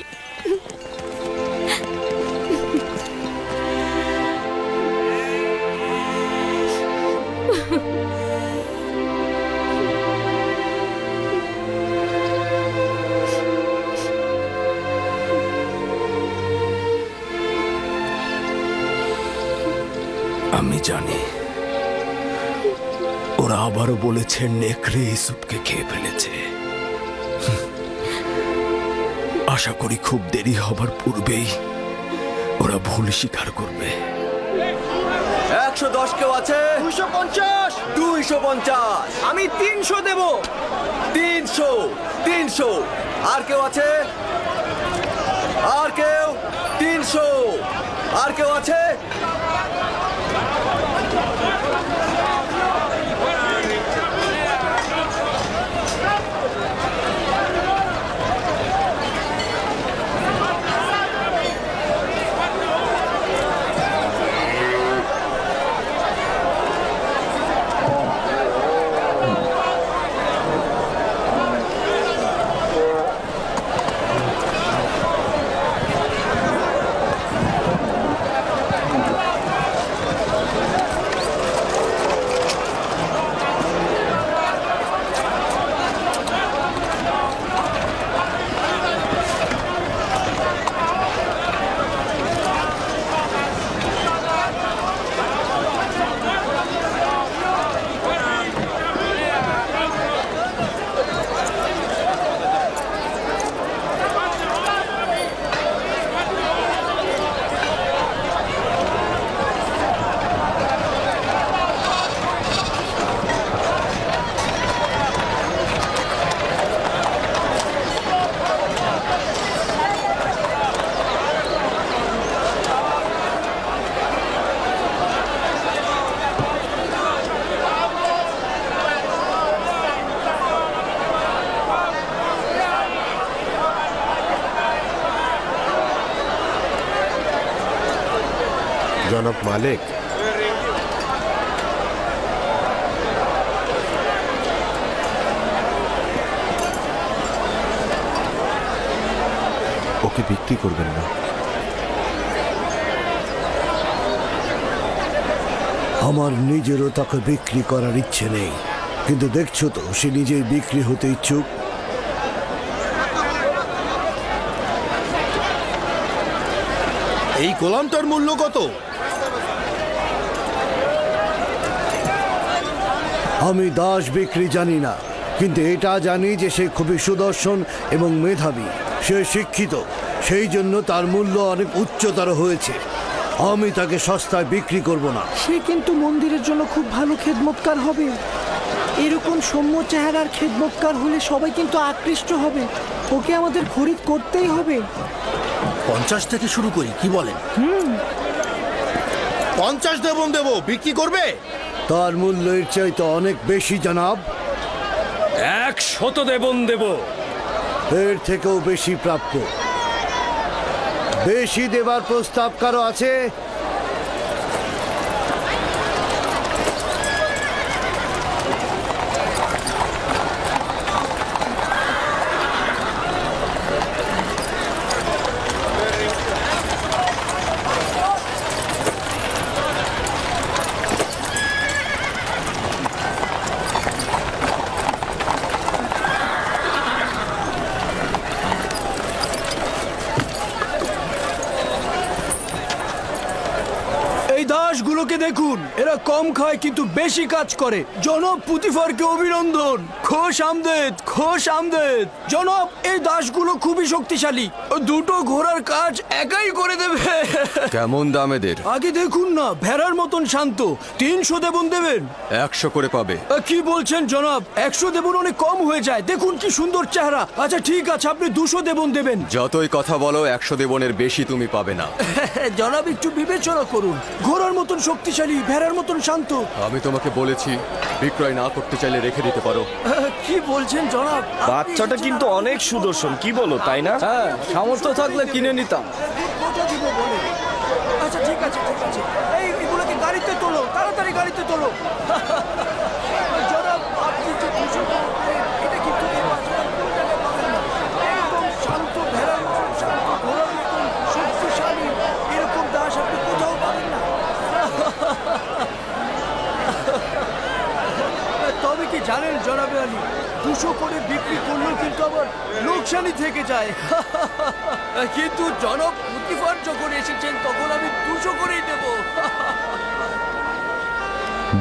আমি জানি ওরা আবারও বলেছে নেকড়ে ইউসুফকে খেয়ে ফেলেছে। আশা করি খুব দেরি হবার পূর্বেই ওরা ভুল স্বীকার করবে। 110 কেউ আছে? 250। 250। আমি 300 দেব। 300। 300। আর কেউ আছে? আর কেউ? 300। আর কেউ আছে? জনাব মালিক, ওকে বিক্রি করবেন না। আমার নিজেরও তাকে বিক্রি করার ইচ্ছে নেই, কিন্তু দেখছো তো সে নিজেই বিক্রি হতে ইচ্ছুক। এই গোলামটার মূল্য কত? আমি দাস বিক্রি জানি না, কিন্তু এটা জানি যে সে খুবই সুদর্শন এবং মেধাবী। সে শিক্ষিত, সেই জন্য তার মূল্য অনেক উচ্চতর হয়েছে। আমি তাকে সস্তায় বিক্রি করব না। সে কিন্তু মন্দিরের জন্য খুব ভালো খেদমতকার হবে। এরকম সৌম্য চেহারার খেদমতকার হলে সবাই কিন্তু আকৃষ্ট হবে। ওকে আমাদের খরিদ করতেই হবে। 50 থেকে শুরু করি, কি বলেন? 50 দেব, বিক্রি করবে? তার মূল্য এর চাইতে অনেক বেশি জনাব। 100 দেবন দেব। এর থেকেও বেশি প্রাপ্য। বেশি দেবার প্রস্তাব কারো আছে? দাসগুলোকে দেখুন, এরা কম খায় কিন্তু বেশি কাজ করে। জনাব পুতিফারকে অভিনন্দন। খোশ আমদেদ, খোশ আমদেদ। জনাব, এই দাসগুলো খুবই শক্তিশালী। দুটো ঘোড়ার কাজ একাই করে দেবে। কেমন দাম এদের? আগে দেখুন না, ভেড়ার মতন শান্ত। 300 দেবন দেবেন? 100 করে পাবে। কি বলছেন জনাব? 100 দেবন অনেক কম হয়ে যায়। দেখুন কি সুন্দর চেহারা। আচ্ছা ঠিক আছে, আপনি 200 দেবন দেবেন। যতই কথা বলো, 100 দেবনের বেশি তুমি পাবে না। জনাব একটু বিবেচনা করুন। ঘোড়ার মতন শক্তিশালী, ভেড়ার মতন শান্ত। আমি তোমাকে বলেছি বিক্রয় না করতে চাইলে রেখে দিতে পারো। কি বলছেন জনাব? বাচ্চাটা কিন্তু অনেক সুদর্শন, কি বলো, তাই না? হ্যাঁ, সামর্থ্য থাকলে কিনে নিতাম। কত দিব বলে? আচ্ছা ঠিক আছে, ঠিক আছে। এগুলোকে গাড়িতে তোলো, তাড়াতাড়ি গাড়িতে তোলো। জনাব, আপনি যে 200 করবেন, এটা কিন্তু এই বাচ্চাটা কোনো জায়গায় পাবেন না। একদম শান্ত, ভেড়ার মতন শান্ত, ঘোড়ার মতন শক্তিশালী, এরকম দাস আপনি কোথাও পাবেন না। তবে কি জানেন জনাবে আলী, 200 করে বিক্রি করলেও কিন্তু আবার লোকসানি থেকে যায়। কিন্তু জনাব পুতিফার যখন এসেছেন তখন আমি 200 করেই দেব।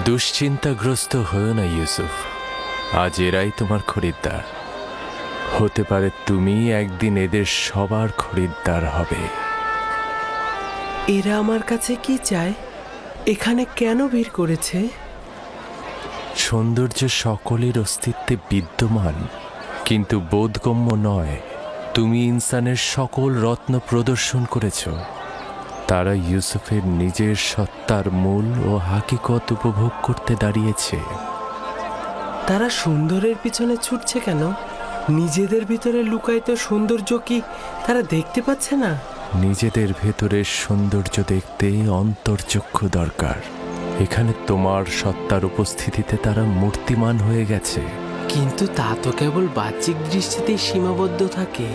দুশ্চিন্তাগ্রস্ত হয়েও না ইউসুফ, আজ এরাই তোমার খরিদ্দার। হতে পারে তুমি একদিন এদের সবার খরিদ্দার হবে। এরা আমার কাছে কি চায়? এখানে কেন ভিড় করেছে? সৌন্দর্য সকলের অস্তিত্বে বিদ্যমান, কিন্তু বোধগম্য নয়। তুমি ইনসানের সকল রত্ন প্রদর্শন করেছ। তারা ইউসুফের নিজের সত্তার মূল ও হাকিকত উপভোগ করতে দাঁড়িয়েছে। তারা সুন্দরের পিছনে ছুটছে কেন? নিজেদের ভিতরে লুকায়িত সৌন্দর্য কি তারা দেখতে পাচ্ছে না? নিজেদের ভেতরের সৌন্দর্য দেখতে অন্তর্চক্ষু দরকার। এখানে তোমার সত্তার উপস্থিতিতে তারা মূর্তিমান হয়ে গেছে। কিন্তু তা তো কেবল বাহ্যিক দৃষ্টিতেই সীমাবদ্ধ থাকে।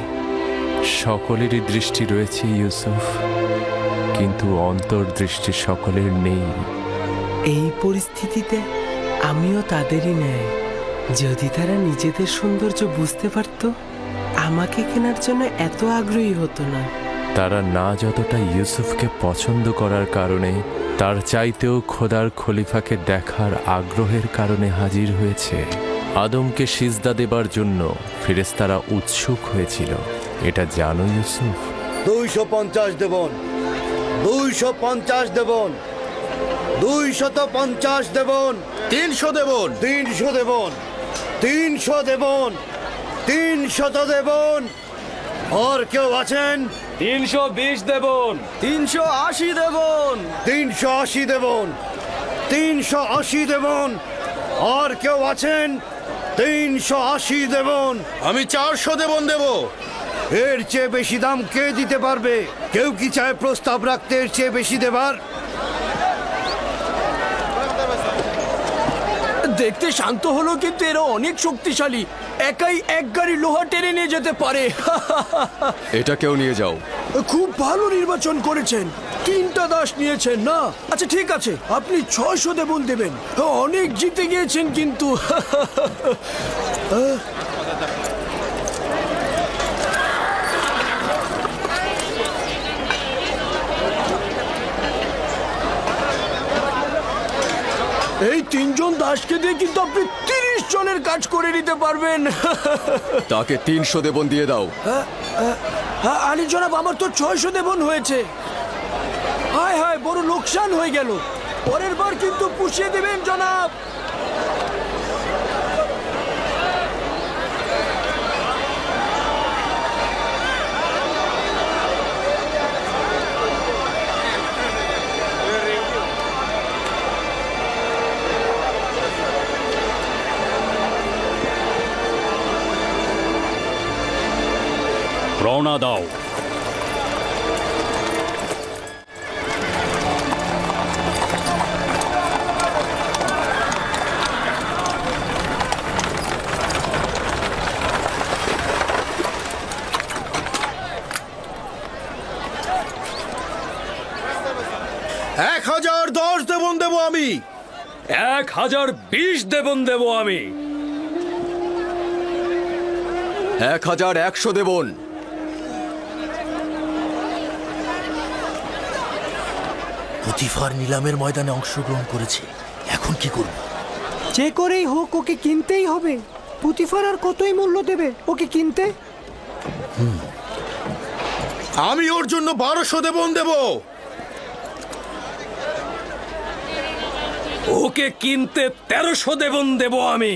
সকলেরই দৃষ্টি রয়েছে ইউসুফ, কিন্তু অন্তর্দৃষ্টি সকলের নেই। এই পরিস্থিতিতে আমিও তাদেরই ন্যায়। যদি তারা নিজেদের সৌন্দর্য বুঝতে পারত, আমাকে কেনার জন্য এত আগ্রহী হতো না। তারা না যতটা ইউসুফকে পছন্দ করার কারণে, তার চাইতেও খোদার খলিফাকে দেখার আগ্রহের কারণে হাজির হয়েছে। আদমকে সিজদা দেবার জন্য ফেরেশতারা উৎসুক হয়েছিল। এটা জানো ইউসুফ? 250 দেবন, 250 দেবন, 250 দেবন, 300 দেবন, 300 দেবন, 300 দেবন, 300 দেবন। আর কেউ আছেন? 320 দেবন, 380 দেবন, 380 দেবন, 380 দেবন। আর কেউ আছেন? 380 দেবন। আমি 400 দেবন দেব। এর চেয়ে বেশি দাম কে দিতে পারবে? কেউ কি চায় প্রস্তাব রাখতে এর চেয়ে বেশি দেবার? দেখতে শান্ত হলো, কিন্তু এরা অনেক শক্তিশালী। একাই এক গাড়ি লোহা টেনে নিয়ে যেতে পারে। এটা কেউ নিয়ে যাও। খুব ভালো নির্বাচন করেছেন। 3টা দাস নিয়েছেন না? আচ্ছা ঠিক আছে, আপনি 600 দেবন দেবেন। অনেক জিতে গিয়েছেন কিন্তু। এই 3 জন দাসকে দিয়ে কিন্তু আপনি 30 জনের কাজ করে নিতে পারবেন। তাকে 300 দেবন দিয়ে দাও। হ্যাঁ আলী জনাব, আমার তো 600 দেবন হয়েছে। হায় হায়, বড় লোকসান হয়ে গেল। পরের বার কিন্তু পুষিয়ে দেবেন জনাব। রওনা দাও। এক 1010 দেবন দেব আমি। 1020 দেবন দেব আমি। 1100 দেবন। পুতিফার নিলামের ময়দানে অংশগ্রহণ করেছে, এখন কি করব? যে করেই হোক ওকে কিনতেই হবে। পুতিফার আর কতই মূল্য দেবে ওকে কিনতে? আমি ওর জন্য 1200 দেবন দেব। ওকে কিনতে 1300 দেবন দেব আমি।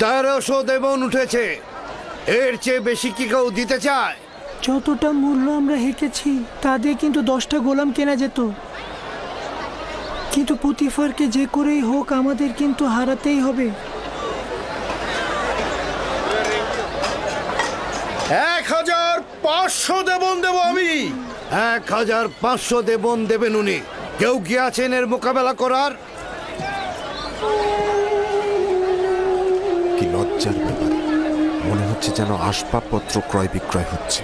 1300 দেবন উঠেছে। এর চেয়ে বেশি কি কেউ দিতে চায়? যতটা মূল্য আমরা হেঁকেছি তা দিয়ে কিন্তু 10টা গোলাম কেনা যেত। কিন্তু পুতিফারকে যে করেই হোক আমাদের কিন্তু হারাতেই হবে। 1500 দেবন দেব আমি। 1500 দেবন দেবেন উনি। কেউ কি আছেন এর মোকাবেলা করার? কি লজ্জার ব্যাপার, মনে হচ্ছে যেন আসবাবপত্র ক্রয় বিক্রয় হচ্ছে।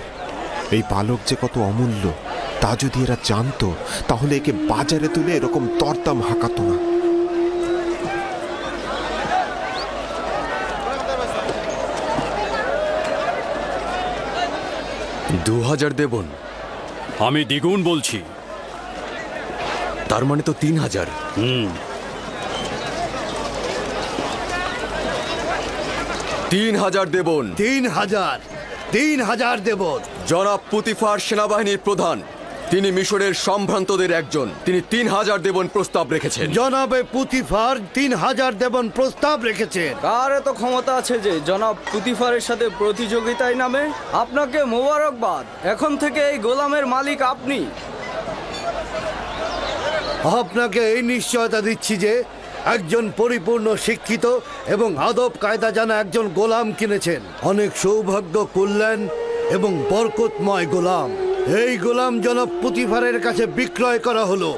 এই বালক যে কত অমূল্য তা যদি এরা জানতো তাহলে একে বাজারে তুলে এরকম দরদাম হাঁকাতো না। $2000 দেবন। আমি দ্বিগুণ বলছি। তার মানে তো 3000। 3000 দেবন। 3000 দেবন। জনাব পুতিফার সেনাবাহিনীর প্রধান, তিনি মিশরের সম্ভ্রান্তদের একজন। তিনি 3000 দেবন প্রস্তাব রেখেছেন। জনাবে পুতিফার 3000 দেবন প্রস্তাব রেখেছেন। কার এত ক্ষমতা আছে যে জনাব পুতিফারের সাথে প্রতিযোগিতায় নামে? আপনাকে মোবারকবাদ, এখন থেকে এই গোলামের মালিক আপনি। আপনাকে এই নিশ্চয়তা দিচ্ছি যে একজন পরিপূর্ণ শিক্ষিত এবং আদব কায়দা জানা একজন গোলাম কিনেছেন। অনেক সৌভাগ্য, কল্যাণ এবং বরকতময় গোলাম। এই গোলাম জনাব পুতিফারের কাছে বিক্রয় করা হলো।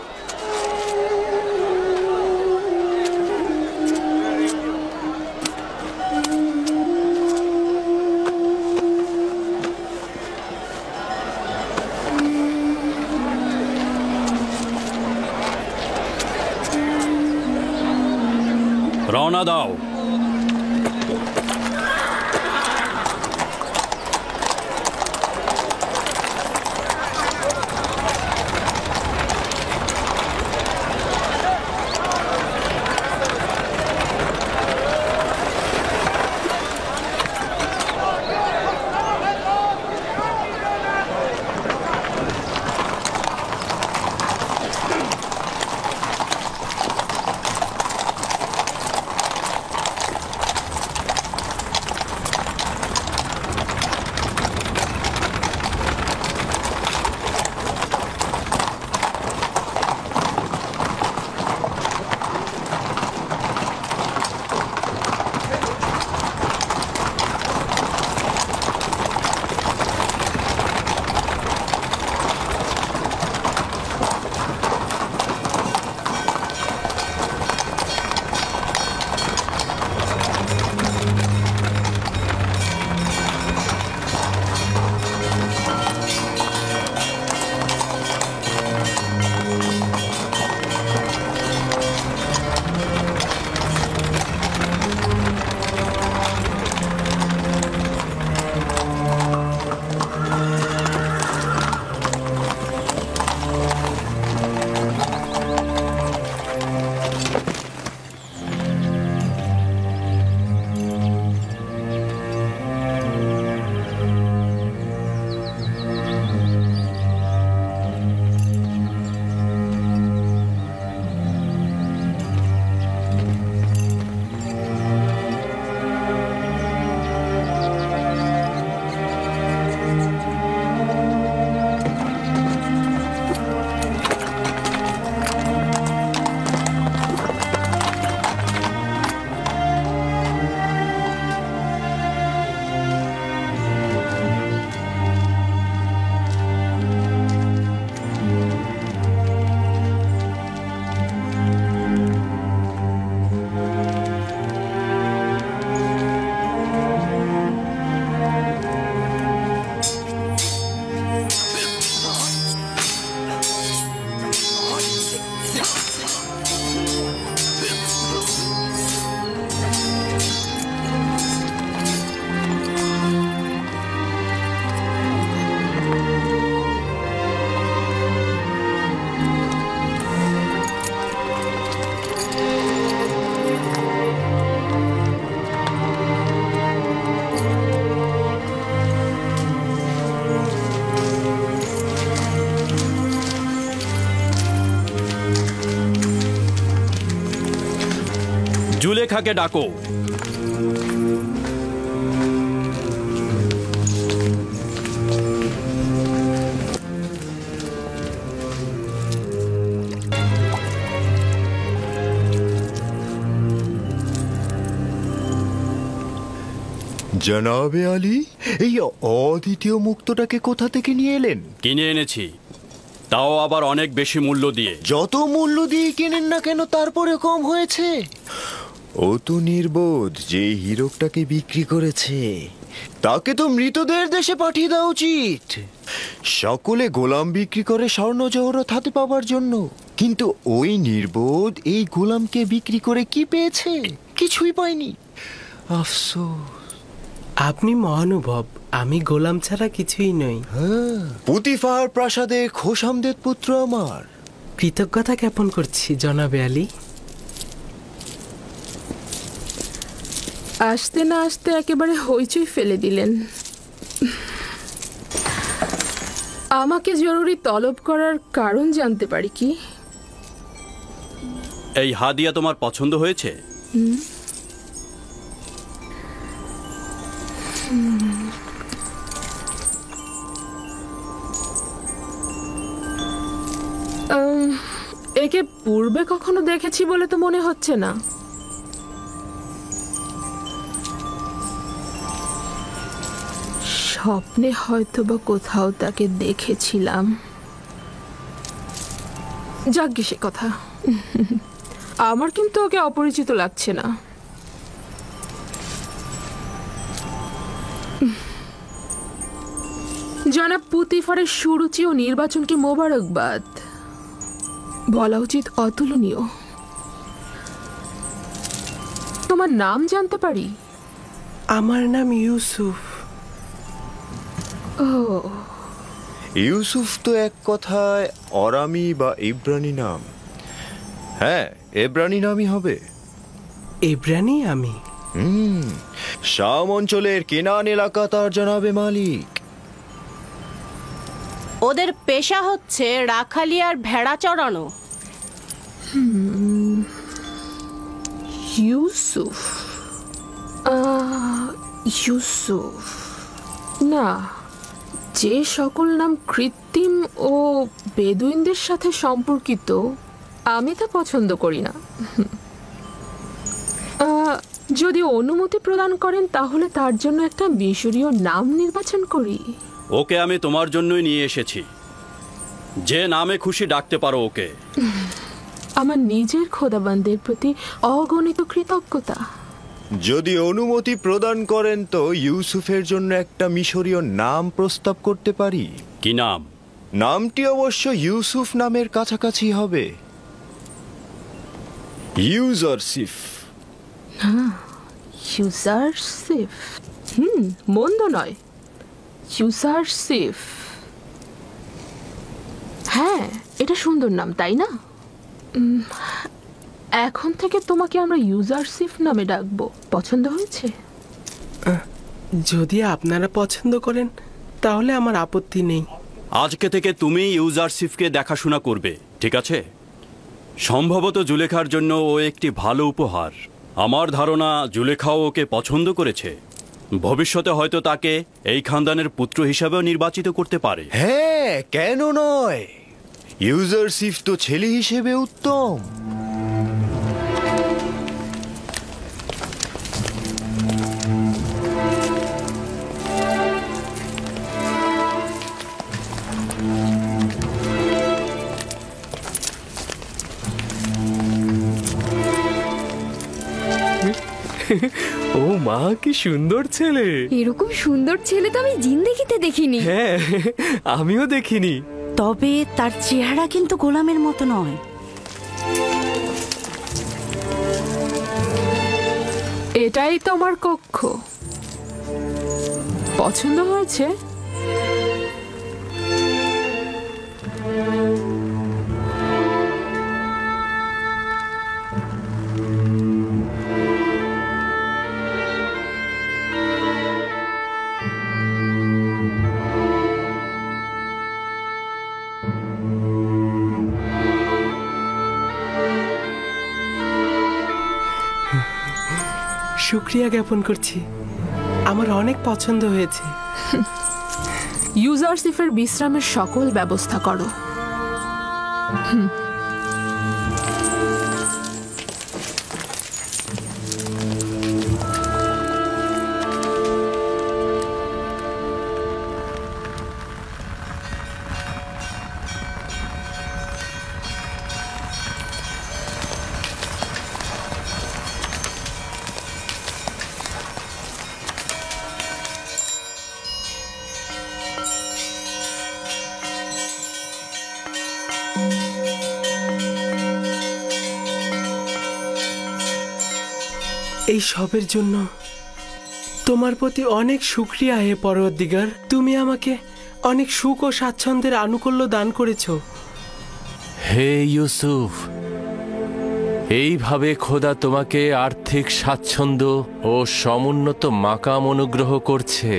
রওনা দাও। জুলেখাকে ডাকো। জনাবে আলী, এই অদ্বিতীয় মুক্তটাকে কোথা থেকে নিয়ে এলেন? কিনে এনেছি, তাও আবার অনেক বেশি মূল্য দিয়ে। যত মূল্য দিয়ে কেনেন না কেন, তারপরে কম হয়েছে। ও তো নির্বোধ যে হীরকটাকে বিক্রি করেছে। তাকে তো মৃতদের দেশে পাঠিয়ে দেওয়া উচিত। সকলে গোলাম বিক্রি করে স্বর্ণ জহরত হাতে পাবার জন্য, কিন্তু ওই নির্বোধ এই গোলামকে বিক্রি করে কি পেয়েছে? কিছুই পায়নি। আফসোস। আপনি মহানুভব, আমি গোলাম ছাড়া কিছুই নই। পুতিফার প্রাসাদে খোশামদের পুত্র আমার। কৃতজ্ঞতা জ্ঞাপন করছি জনাবে আলী। আসতে না আসতে একেবারে হইচই ফেলে দিলেন। আমাকে জরুরি তলব করার কারণ জানতে পারি কি? এই হাদিয়া তোমার পছন্দ হয়েছে? একে পূর্বে কখনো দেখেছি বলে তো মনে হচ্ছে না। স্বপ্নে হয়তো বা কোথাও তাকে দেখেছিলাম। যাজ্ঞে সে কথা। আমার কিন্তু ওকে অপরিচিত লাগছে না। জনাব পুতিফারের সুরুচি ও নির্বাচনকে মোবারকবাদ। বলা উচিত অতুলনীয়। তোমার নাম জানতে পারি? আমার নাম ইউসুফ। ও, ইউসুফ তো এক কথায় অরামি বা ইব্রানি নাম। হ্যাঁ, এব্রানি নামই হবে। এব্রানি আমি। শাম অঞ্চলের কেনান এলাকা তার জনাবে মালিক। ওদের পেশা হচ্ছে রাখালি আর ভেড়া চড়ানো। ইউসুফ ইউসুফ না, যে সকল নাম কৃত্রিম ও বেদুইনদের সাথে সম্পর্কিত আমি তা পছন্দ করি না। যদি অনুমতি প্রদান করেন তাহলে তার জন্য একটা মিশরীয় নাম নির্বাচন করি। ওকে আমি তোমার জন্যই নিয়ে এসেছি। যে নামে খুশি ডাকতে পারো ওকে। আমার নিজের খোদাবান্দের প্রতি অগণিত কৃতজ্ঞতা। যদি অনুমতি প্রদান করেন তো ইউসুফের জন্য একটা মিশরীয় নাম প্রস্তাব করতে পারি। কি নাম? নামটি অবশ্য ইউসুফ নামের কাছাকাছি হবে। ইউজারসিফ। ইউজারসিফ, মন্দ নয়। ইউজারসিফ, হ্যাঁ, এটা সুন্দর নাম, তাই না? এখন থেকে তোমাকে আমরা ইউজারসিফ নামে ডাকবো। পছন্দ হয়েছে? যদি আপনারা পছন্দ করেন তাহলে আমার আপত্তি নেই। আজকে থেকে তুমি ইউজারসিফকে দেখাশোনা করবে, ঠিক আছে? সম্ভবত জুলেখার জন্য ও একটি ভালো উপহার। আমার ধারণা জুলেখাও ওকে পছন্দ করেছে। ভবিষ্যতে হয়তো তাকে এই খানদানের পুত্র হিসাবেও নির্বাচিত করতে পারে। হ্যাঁ, কেন নয়? ইউজারসিফ তো ছেলে হিসেবে উত্তম। ও মা, কি সুন্দর ছেলে! এরকম সুন্দর ছেলে তো আমি জিন্দেগিতে দেখিনি। হ্যাঁ, আমিও দেখিনি। তবে তার চেহারা কিন্তু গোলামের মতো নয়। এটাই তোমার কক্ষ। পছন্দ হয়েছে? শুক্রিয়া জ্ঞাপন করছি, আমার অনেক পছন্দ হয়েছে। ইউজারশিপের বিশ্রামের সকল ব্যবস্থা করো। এই সবের জন্য তোমার প্রতি অনেক শুকরিয়া হে পরওয়ারদিগার। তুমি আমাকে অনেক সুখ ও স্বাচ্ছন্দ্যের আনুকূল্য দান করেছো। হে ইউসুফ, এইভাবে খোদা তোমাকে আর্থিক স্বাচ্ছন্দ্য ও সমুন্নত মাকাম অনুগ্রহ করছে।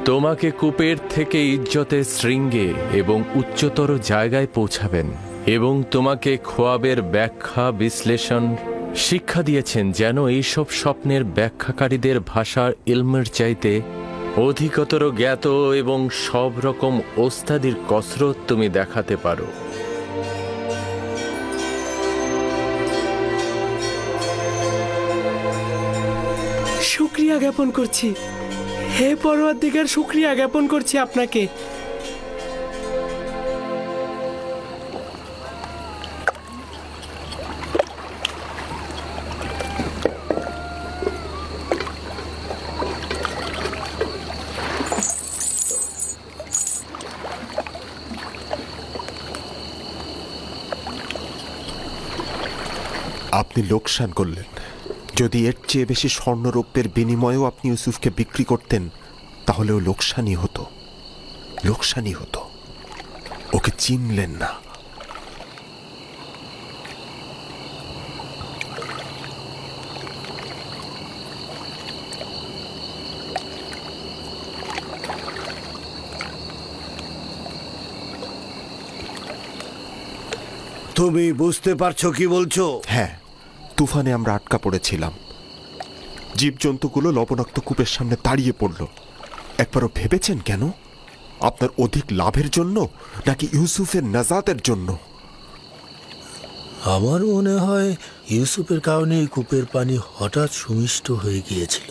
তোমাকে কূপের থেকে ইজ্জতের শৃঙ্গে এবং উচ্চতর জায়গায় পৌঁছাবেন এবং তোমাকে খোয়াবের ব্যাখ্যা বিশ্লেষণ শিক্ষা দিয়েছেন, যেন এইসব স্বপ্নের ব্যাখ্যাকারীদের ভাষার ইলমের চাইতে অধিকতর জ্ঞাত এবং সব রকম ওস্তাদির কসরত তুমি দেখাতে পারো। শুকরিয়া জ্ঞাপন করছি হে পরওয়ারদিগার, শুকরিয়া জ্ঞাপন করছি আপনাকে। আপনি লোকসান করলেন। যদি এর চেয়ে বেশি স্বর্ণরৌপ্যের বিনিময়েও আপনি ইউসুফকে বিক্রি করতেন, তাহলেও লোকসানই হতো, লোকসানই হতো। ওকে চিনলেন না। তুমি বুঝতে পারছো কি বলছো? হ্যাঁ, তুফানে আমরা আটকা পড়েছিলাম। জীবজন্তুগুলো লবণাক্ত কূপের সামনে দাঁড়িয়ে পড়ল। একবারও ভেবেছেন কেন? আপনার অধিক লাভের জন্য নাকি ইউসুফের নাজাতের জন্য? আমার মনে হয় ইউসুফের কারণে এই কূপের পানি হঠাৎ সুমিষ্ট হয়ে গিয়েছিল।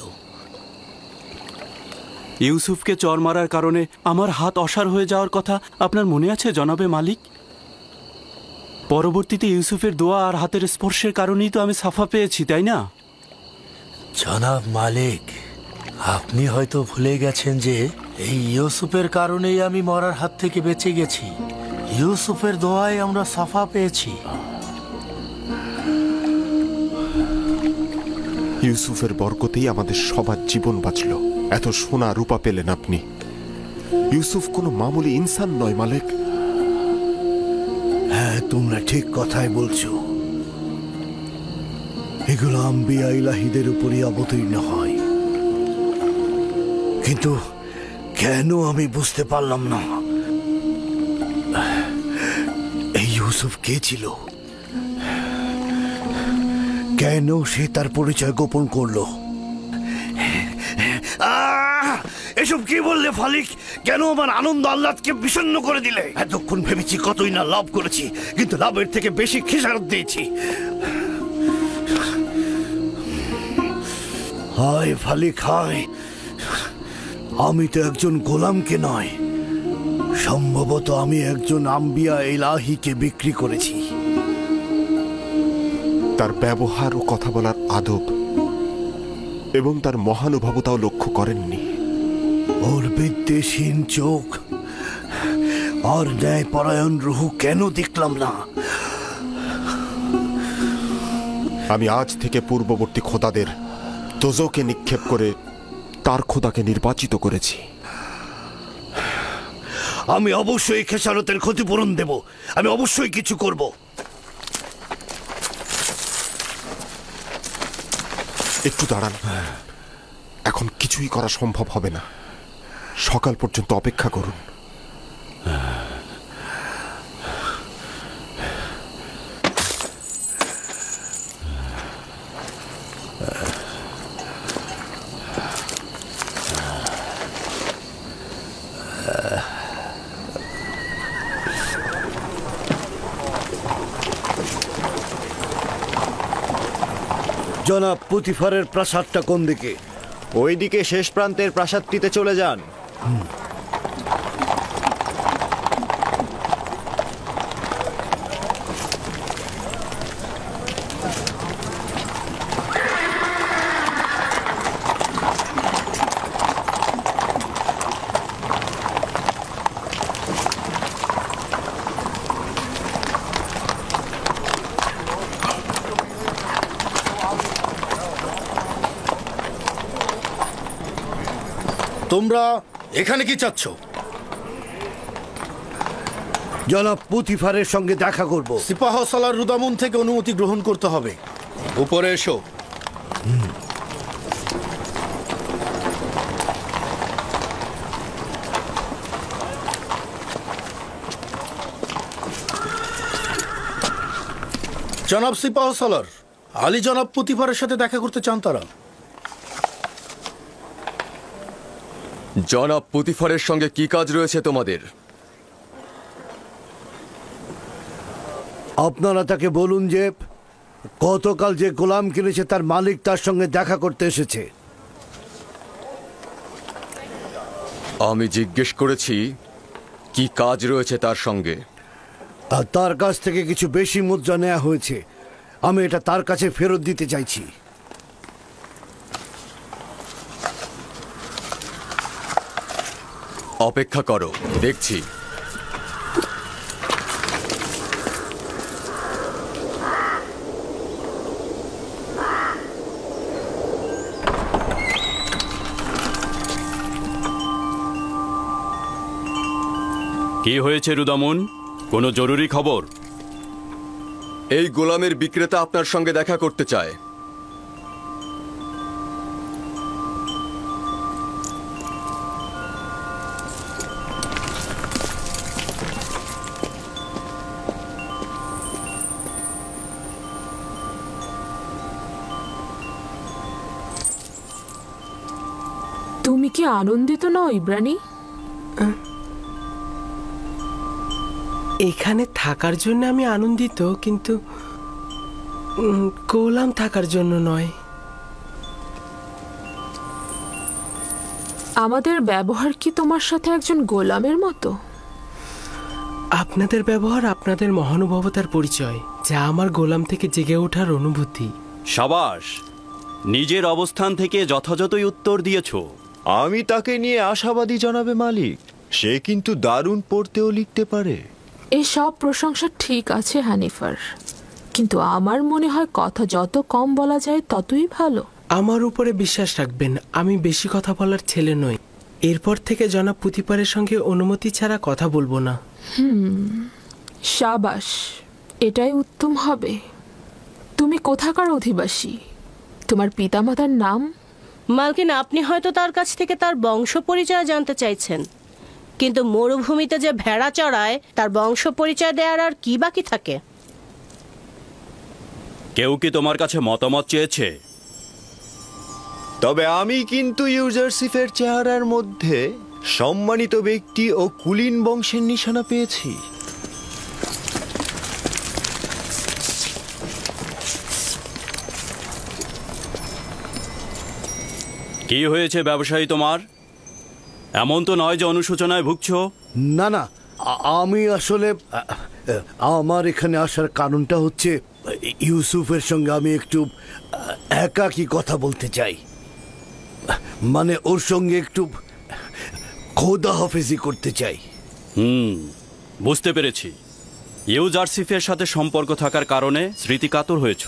ইউসুফকে চর মারার কারণে আমার হাত অসার হয়ে যাওয়ার কথা আপনার মনে আছে জনাবে মালিক? পরবর্তীতে ইউসুফের দোয়া আর হাতের স্পর্শের কারণেই তো আমি সাফা পেয়েছি, তাই না? জনাব মালিক, আপনি হয়তো ভুলে গেছেন যে এই ইউসুফের কারণেই আমি মরার হাত থেকে বেঁচে গেছি। ইউসুফের দোয়ায় আমরা সাফা পেয়েছি। ইউসুফের বরকতেই আমাদের সবার জীবন বাঁচল। এত সোনা রূপা পেলেন আপনি। ইউসুফ কোনো মামুলি ইনসান নয় মালিক। হ্যাঁ, তোমরা ঠিক কথাই বলছো। এগুলো আম্বিয়া ইলাহিদের উপরই অবতীর্ণ হয়, কিন্তু কেন আমি বুঝতে পারলাম না এই ইউসুফ কে ছিল, কেন সে তার পরিচয় গোপন করলো। এসব কি বললে ফালিক? কেন আমার আনন্দ আহ্লাদকে বিষণ্ণ করে দিলে? এতক্ষণ ভেবেছি কতই না লাভ করেছি, কিন্তু লাভের থেকে বেশি খেসারত দিয়েছি। হায় ফালিক হায়, আমি তো একজন গোলামকে নয়, সম্ভবত আমি একজন আম্বিয়া ইলাহিকে বিক্রি করেছি। তার ব্যবহার ও কথা বলার আদব এবং তার মহানুভবতাও লক্ষ্য করেননি। ওর বিদ্বেষহীন চোখ আর ন্যায়পরায়ণ রুহু কেন দেখলাম না? আমি আজ থেকে পূর্ববর্তী খোদাদের দোজকে নিক্ষেপ করে তার খোদাকে নির্বাচিত করেছি। আমি অবশ্যই খেসারতের ক্ষতিপূরণ দেব, আমি অবশ্যই কিছু করব। একটু দাঁড়ান, এখন কিছুই করা সম্ভব হবে না। সকাল পর্যন্ত অপেক্ষা করুন। জনাব পুতিফারের প্রাসাদটা কোন দিকে? ওইদিকে শেষ প্রান্তের প্রাসাদটিতে চলে যান। তোমরা এখানে কি চাচ্ছ? জনাব পুতিফারের সঙ্গে দেখা করব। সিপাহ সালার রুদামুন থেকে অনুমতি গ্রহণ করতে হবে। উপরে এসো। জনাব সিপাহ সালার, আলী জনাব পুতিফারের সাথে দেখা করতে চান তারা। জনাব পুতিফারের সঙ্গে কি কাজ রয়েছে তোমাদের? আপনারা তাকে বলুন যে গতকাল যে গোলাম কিনেছে তার মালিক তার সঙ্গে দেখা করতে এসেছে। আমি জিজ্ঞেস করেছি কি কাজ রয়েছে তার সঙ্গে। আর তার কাছ থেকে কিছু বেশি মুদ্রা নেওয়া হয়েছে, আমি এটা তার কাছে ফেরত দিতে চাইছি। অপেক্ষা করো, দেখছি। কি হয়েছে রুদামুন? কোনো জরুরি খবর? এই গোলামের বিক্রেতা আপনার সঙ্গে দেখা করতে চায়। তুমি কি আনন্দিত নও ইব্রানি? এখানে থাকার জন্য আমি আনন্দিত, কিন্তু গোলাম থাকার জন্য নয়। আমাদের ব্যবহার কি তোমার সাথে একজন গোলামের মতো? আপনাদের ব্যবহার আপনাদের মহানুভবতার পরিচয়, যা আমার গোলাম থেকে জেগে ওঠার অনুভূতি। সাবাস, নিজের অবস্থান থেকে যথাযথই উত্তর দিয়েছ। আমি তাকে নিয়ে আশাবাদী জনাবে মালিক। সে কিন্তু দারুণ পড়তেও লিখতে পারে। এই সব প্রশংসা ঠিক আছে হানিফার, কিন্তু আমার মনে হয় কথা যত কম বলা যায় ততই ভালো। আমার উপরে বিশ্বাস রাখবেন, আমি বেশি কথা বলার ছেলে নই। এরপর থেকে জনাব পুতিফারের সঙ্গে অনুমতি ছাড়া কথা বলবো না। সাবাস, এটাই উত্তম হবে। তুমি কোথাকার অধিবাসী? তোমার পিতামাতার নাম? মালকিন, আপনি হয়তো তার কাছ থেকে তার বংশ পরিচয় জানতে চাইছেন, কিন্তু মরুভূমিতে যে ভেড়া চড়ায় তার বংশ পরিচয় দেওয়ার আর কি বাকি থাকে? কেউ কি তোমার কাছে মতামত চেয়েছে? তবে আমি কিন্তু ইউজারসিফের চেহারার মধ্যে সম্মানিত ব্যক্তি ও কুলীন বংশের নিশানা পেয়েছি। কি হয়েছে ব্যবসায়ী তোমার? এমন তো নয় যে অনুশোচনায় ভুগছ। না না, আমি আসলে আমার এখানে আসার কারণটা হচ্ছে ইউসুফের সঙ্গে আমি একটু একাকী কথা বলতে চাই। মানে ওর সঙ্গে একটু খোদা হাফেজি করতে চাই। বুঝতে পেরেছি। ইউজারসিফের সাথে সম্পর্ক থাকার কারণে স্মৃতিকাতর হয়েছ।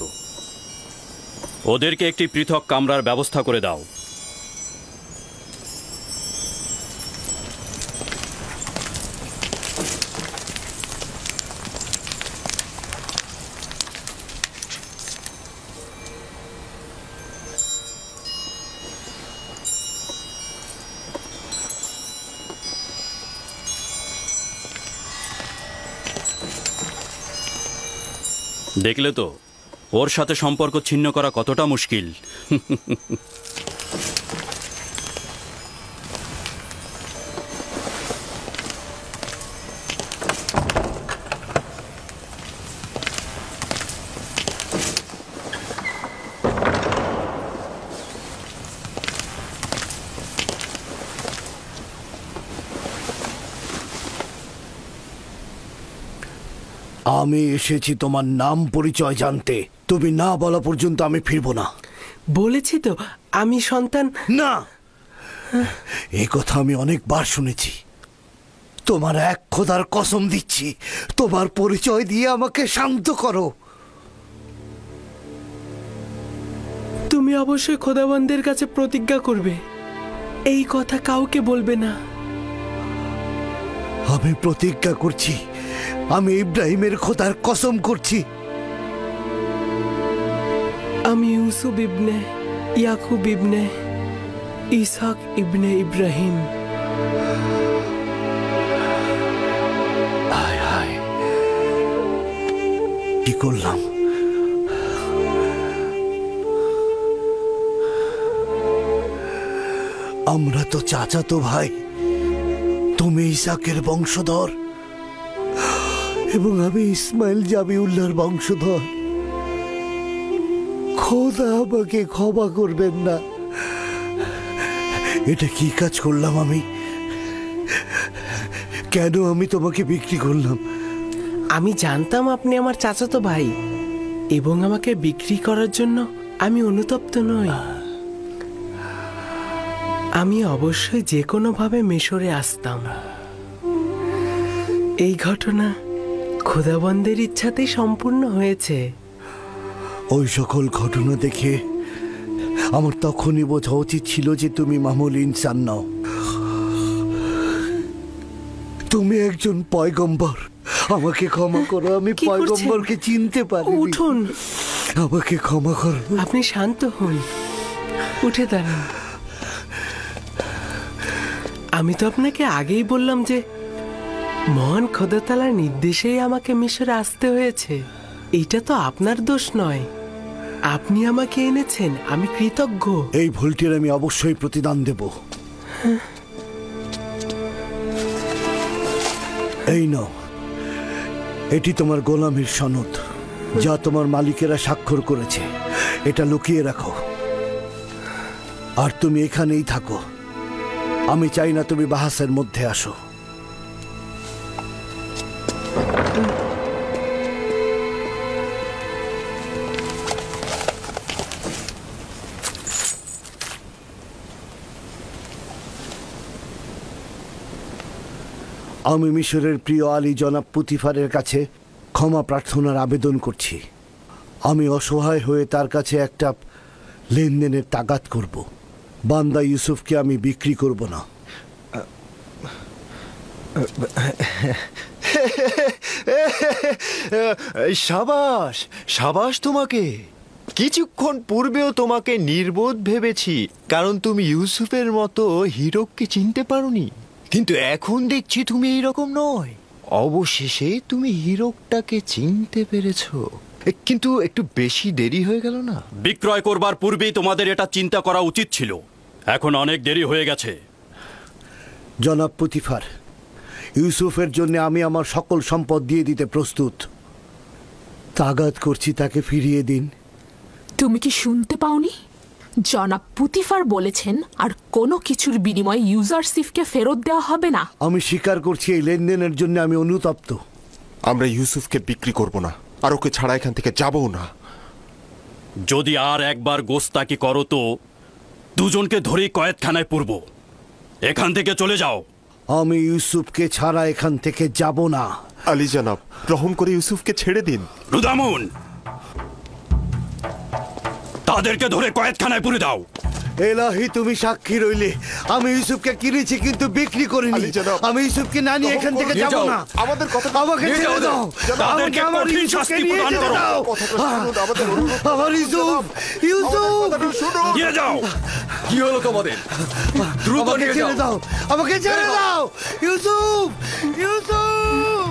ওদেরকে একটি পৃথক কামরার ব্যবস্থা করে দাও। দেখলে তো ওর সাথে সম্পর্ক ছিন্ন করা কতটা মুশকিল। আমি এসেছি তোমার নাম পরিচয় জানতে। তুমি না বলা পর্যন্ত আমি ফিরবো না। বলেছি তো আমি সন্তান। না, এই কথা আমি অনেকবার শুনেছি। তোমার এক খোদার কসম দিচ্ছি, তোমার পরিচয় দিয়ে আমাকে শান্ত করো। তুমি অবশ্যই খোদাবন্দের কাছে প্রতিজ্ঞা করবে, এই কথা কাউকে বলবে না। আমি প্রতিজ্ঞা করছি, আমি ইব্রাহিমের খোদার কসম করছি। আমি ইউসুফ ইবনে ইয়াকুব ইবনে ইসহাক ইবনে ইব্রাহিম। কি করলাম? আমরা তো চাচাতো ভাই। তুমি ইসাকের বংশধর এবং আমি ইসমাইল জাবিউল্লাহর বংশধর। খোদা আমাকে ক্ষমা করবেন না। এটা কি কাজ করলাম আমি? কেন আমি তোমাকে বিক্রি করলাম? আমি জানতাম আপনি আমার চাচাতো ভাই এবং আমাকে বিক্রি করার জন্য আমি অনুতপ্ত নই। আমি অবশ্যই যে কোনোভাবে মিশরে আসতাম। এই ঘটনা খোদাবন্দের ইচ্ছাতেই সম্পূর্ণ হয়েছে। ওই সকল ঘটনা দেখে আমার তখনই বোঝা উচিত ছিল যে তুমি মামুল ইনসান নও। তুমি একজন পয়গম্বর। আমাকে ক্ষমা করো, আমি পয়গম্বরকে চিনতে পারি। উঠুন, আমাকে ক্ষমা করো। আপনি শান্ত হন, উঠে দাঁড়ান। আমি তো আপনাকে আগেই বললাম যে মহান খোদা তাআলার নির্দেশেই আমাকে মিশরে আসতে হয়েছে। এটা তো আপনার দোষ নয়, আপনি আমাকে এনেছেন, আমি কৃতজ্ঞ। এই ভুলটির আমি অবশ্যই প্রতিদান দেব। এই নাও, এটি তোমার গোলামের সনদ, যা তোমার মালিকেরা স্বাক্ষর করেছে। এটা লুকিয়ে রাখো আর তুমি এখানেই থাকো। আমি চাই না তুমি বাহাসের মধ্যে আসো। আমি মিশরের প্রিয় আলী জনাব পুতিফারের কাছে ক্ষমা প্রার্থনার আবেদন করছি। আমি অসহায় হয়ে তার কাছে একটা লেনদেনের তাগাদ করব। বান্দা ইউসুফকে আমি বিক্রি করব না। সাবাস সাবাস তোমাকে। কিছুক্ষণ পূর্বেও তোমাকে নির্বোধ ভেবেছি, কারণ তুমি ইউসুফের মতো হীরককে চিনতে পারোনি। কিন্তু এখন দেখছি তুমি এইরকম নয়। অবশেষে তুমি হীরকটাকে চিনতে পেরেছো, কিন্তু একটু বেশি দেরি হয়ে গেল না? বিক্রয় করবার পূর্বেই তোমাদের এটা চিন্তা করা উচিত ছিল। এখন অনেক দেরি হয়ে গেছে। জনাব পুতিফার, ইউসুফের জন্য আমি আমার সকল সম্পদ দিয়ে দিতে প্রস্তুত। তাগাদ করছি তাকে ফিরিয়ে দিন। তুমি কি শুনতে পাওনি? জনাব পুতিফার বলেছেন আর কোনো কিছুর বিনিময়ে ইউজারশিপকে ফেরত দেওয়া হবে না। আমি স্বীকার করছি এই লেনদেনের জন্য আমি অনুতপ্ত। আমরা ইউসুফকে বিক্রি করব না, আর ওকে ছাড়া এখান থেকে যাবও না। যদি আর একবার গোস্তাকি করো তো দুজনকে ধরেই কয়েদখানায় পুরব। এখান থেকে চলে যাও। আমি ইউসুফকে ছাড়া এখান থেকে যাব না। আলী জনাব, রহম করে ইউসুফকে ছেড়ে দিন। রুদামুন, তাদেরকে ধরে কয়েদখানায় পুরে দাও। এলাহি, তুমি সাক্ষী রইলে। আমি ইউসুফকে কিনেছি কিন্তু বিক্রি করিনি। আমি ইউসুফকে না নিয়ে এখান থেকে যাব না। আমাদের কথা আমাকে ছেড়ে দাও। তাদেরকে কঠিন শাস্তি প্রদান করো। আমার ইউসুফ, ইউসুফ নিয়ে যাও। কি হলো তোমাদের? দ্রুত নিয়ে ছেড়ে দাও, আমাকে ছেড়ে দাও। ইউসুফ, ইউসুফ।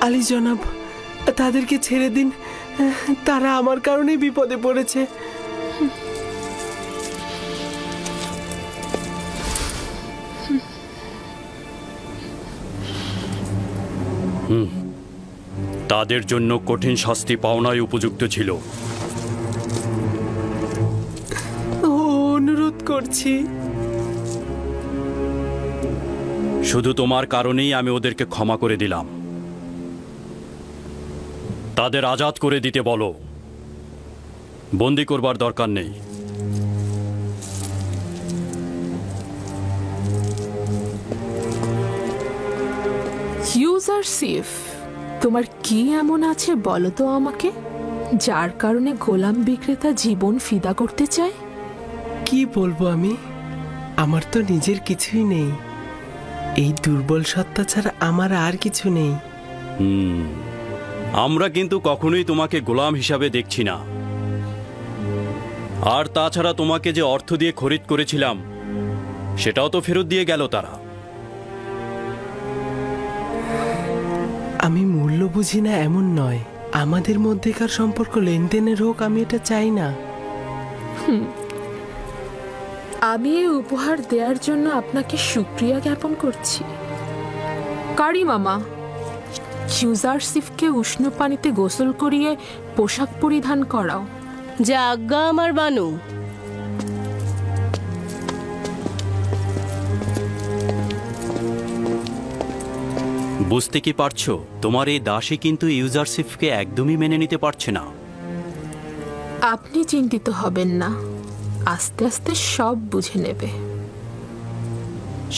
আলী জনাব, তাদেরকে ছেড়ে দিন। তারা আমার কারণেই বিপদে পড়েছে। তাদের জন্য কঠিন শাস্তি পাওনাই উপযুক্ত ছিল। অনুরোধ করছি। শুধু তোমার কারণেই আমি ওদেরকে ক্ষমা করে দিলাম। তাদের আজাদ করে দিতে বলো, বন্দি করবার দরকার নেই। ইউজারশিপ, তোমার কি এমন আছে বলো তো আমাকে, যার কারণে গোলাম বিক্রেতা জীবন ফিদা করতে চায়? কি বলবো আমি? আমার তো নিজের কিছুই নেই। এই দুর্বল সত্তা ছাড়া আমার আর কিছু নেই। আমরা কিন্তু কখনোই তোমাকে গোলাম হিসাবে দেখছি না। আর তাছাড়া তোমাকে যে অর্থ দিয়ে খরিদ করেছিলাম সেটাও তো ফেরত দিয়ে গেল তারা। আমি মূল্য বুঝি না এমন নয়, আমাদের মধ্যেকার সম্পর্ক লেনদেনের হোক, আমি এটা চাই না। আমি এই উপহার দেওয়ার জন্য আপনাকে শুকরিয়া জ্ঞাপন করছি। কারি মামা, ইউজারশিপকে উষ্ণ পানিতে গোসল করিয়ে পোশাক পরিধান করাও। যা আজ্ঞা আমার বানু। বুঝতে কি পারছো, তোমার এই দাসী কিন্তু ইউজারশিপকে একদমই মেনে নিতে পারছে না। আপনি চিন্তিত হবেন না, আস্তে আস্তে সব বুঝে নেবে।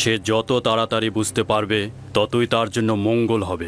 সে যত তাড়াতাড়ি বুঝতে পারবে ততই তার জন্য মঙ্গল হবে।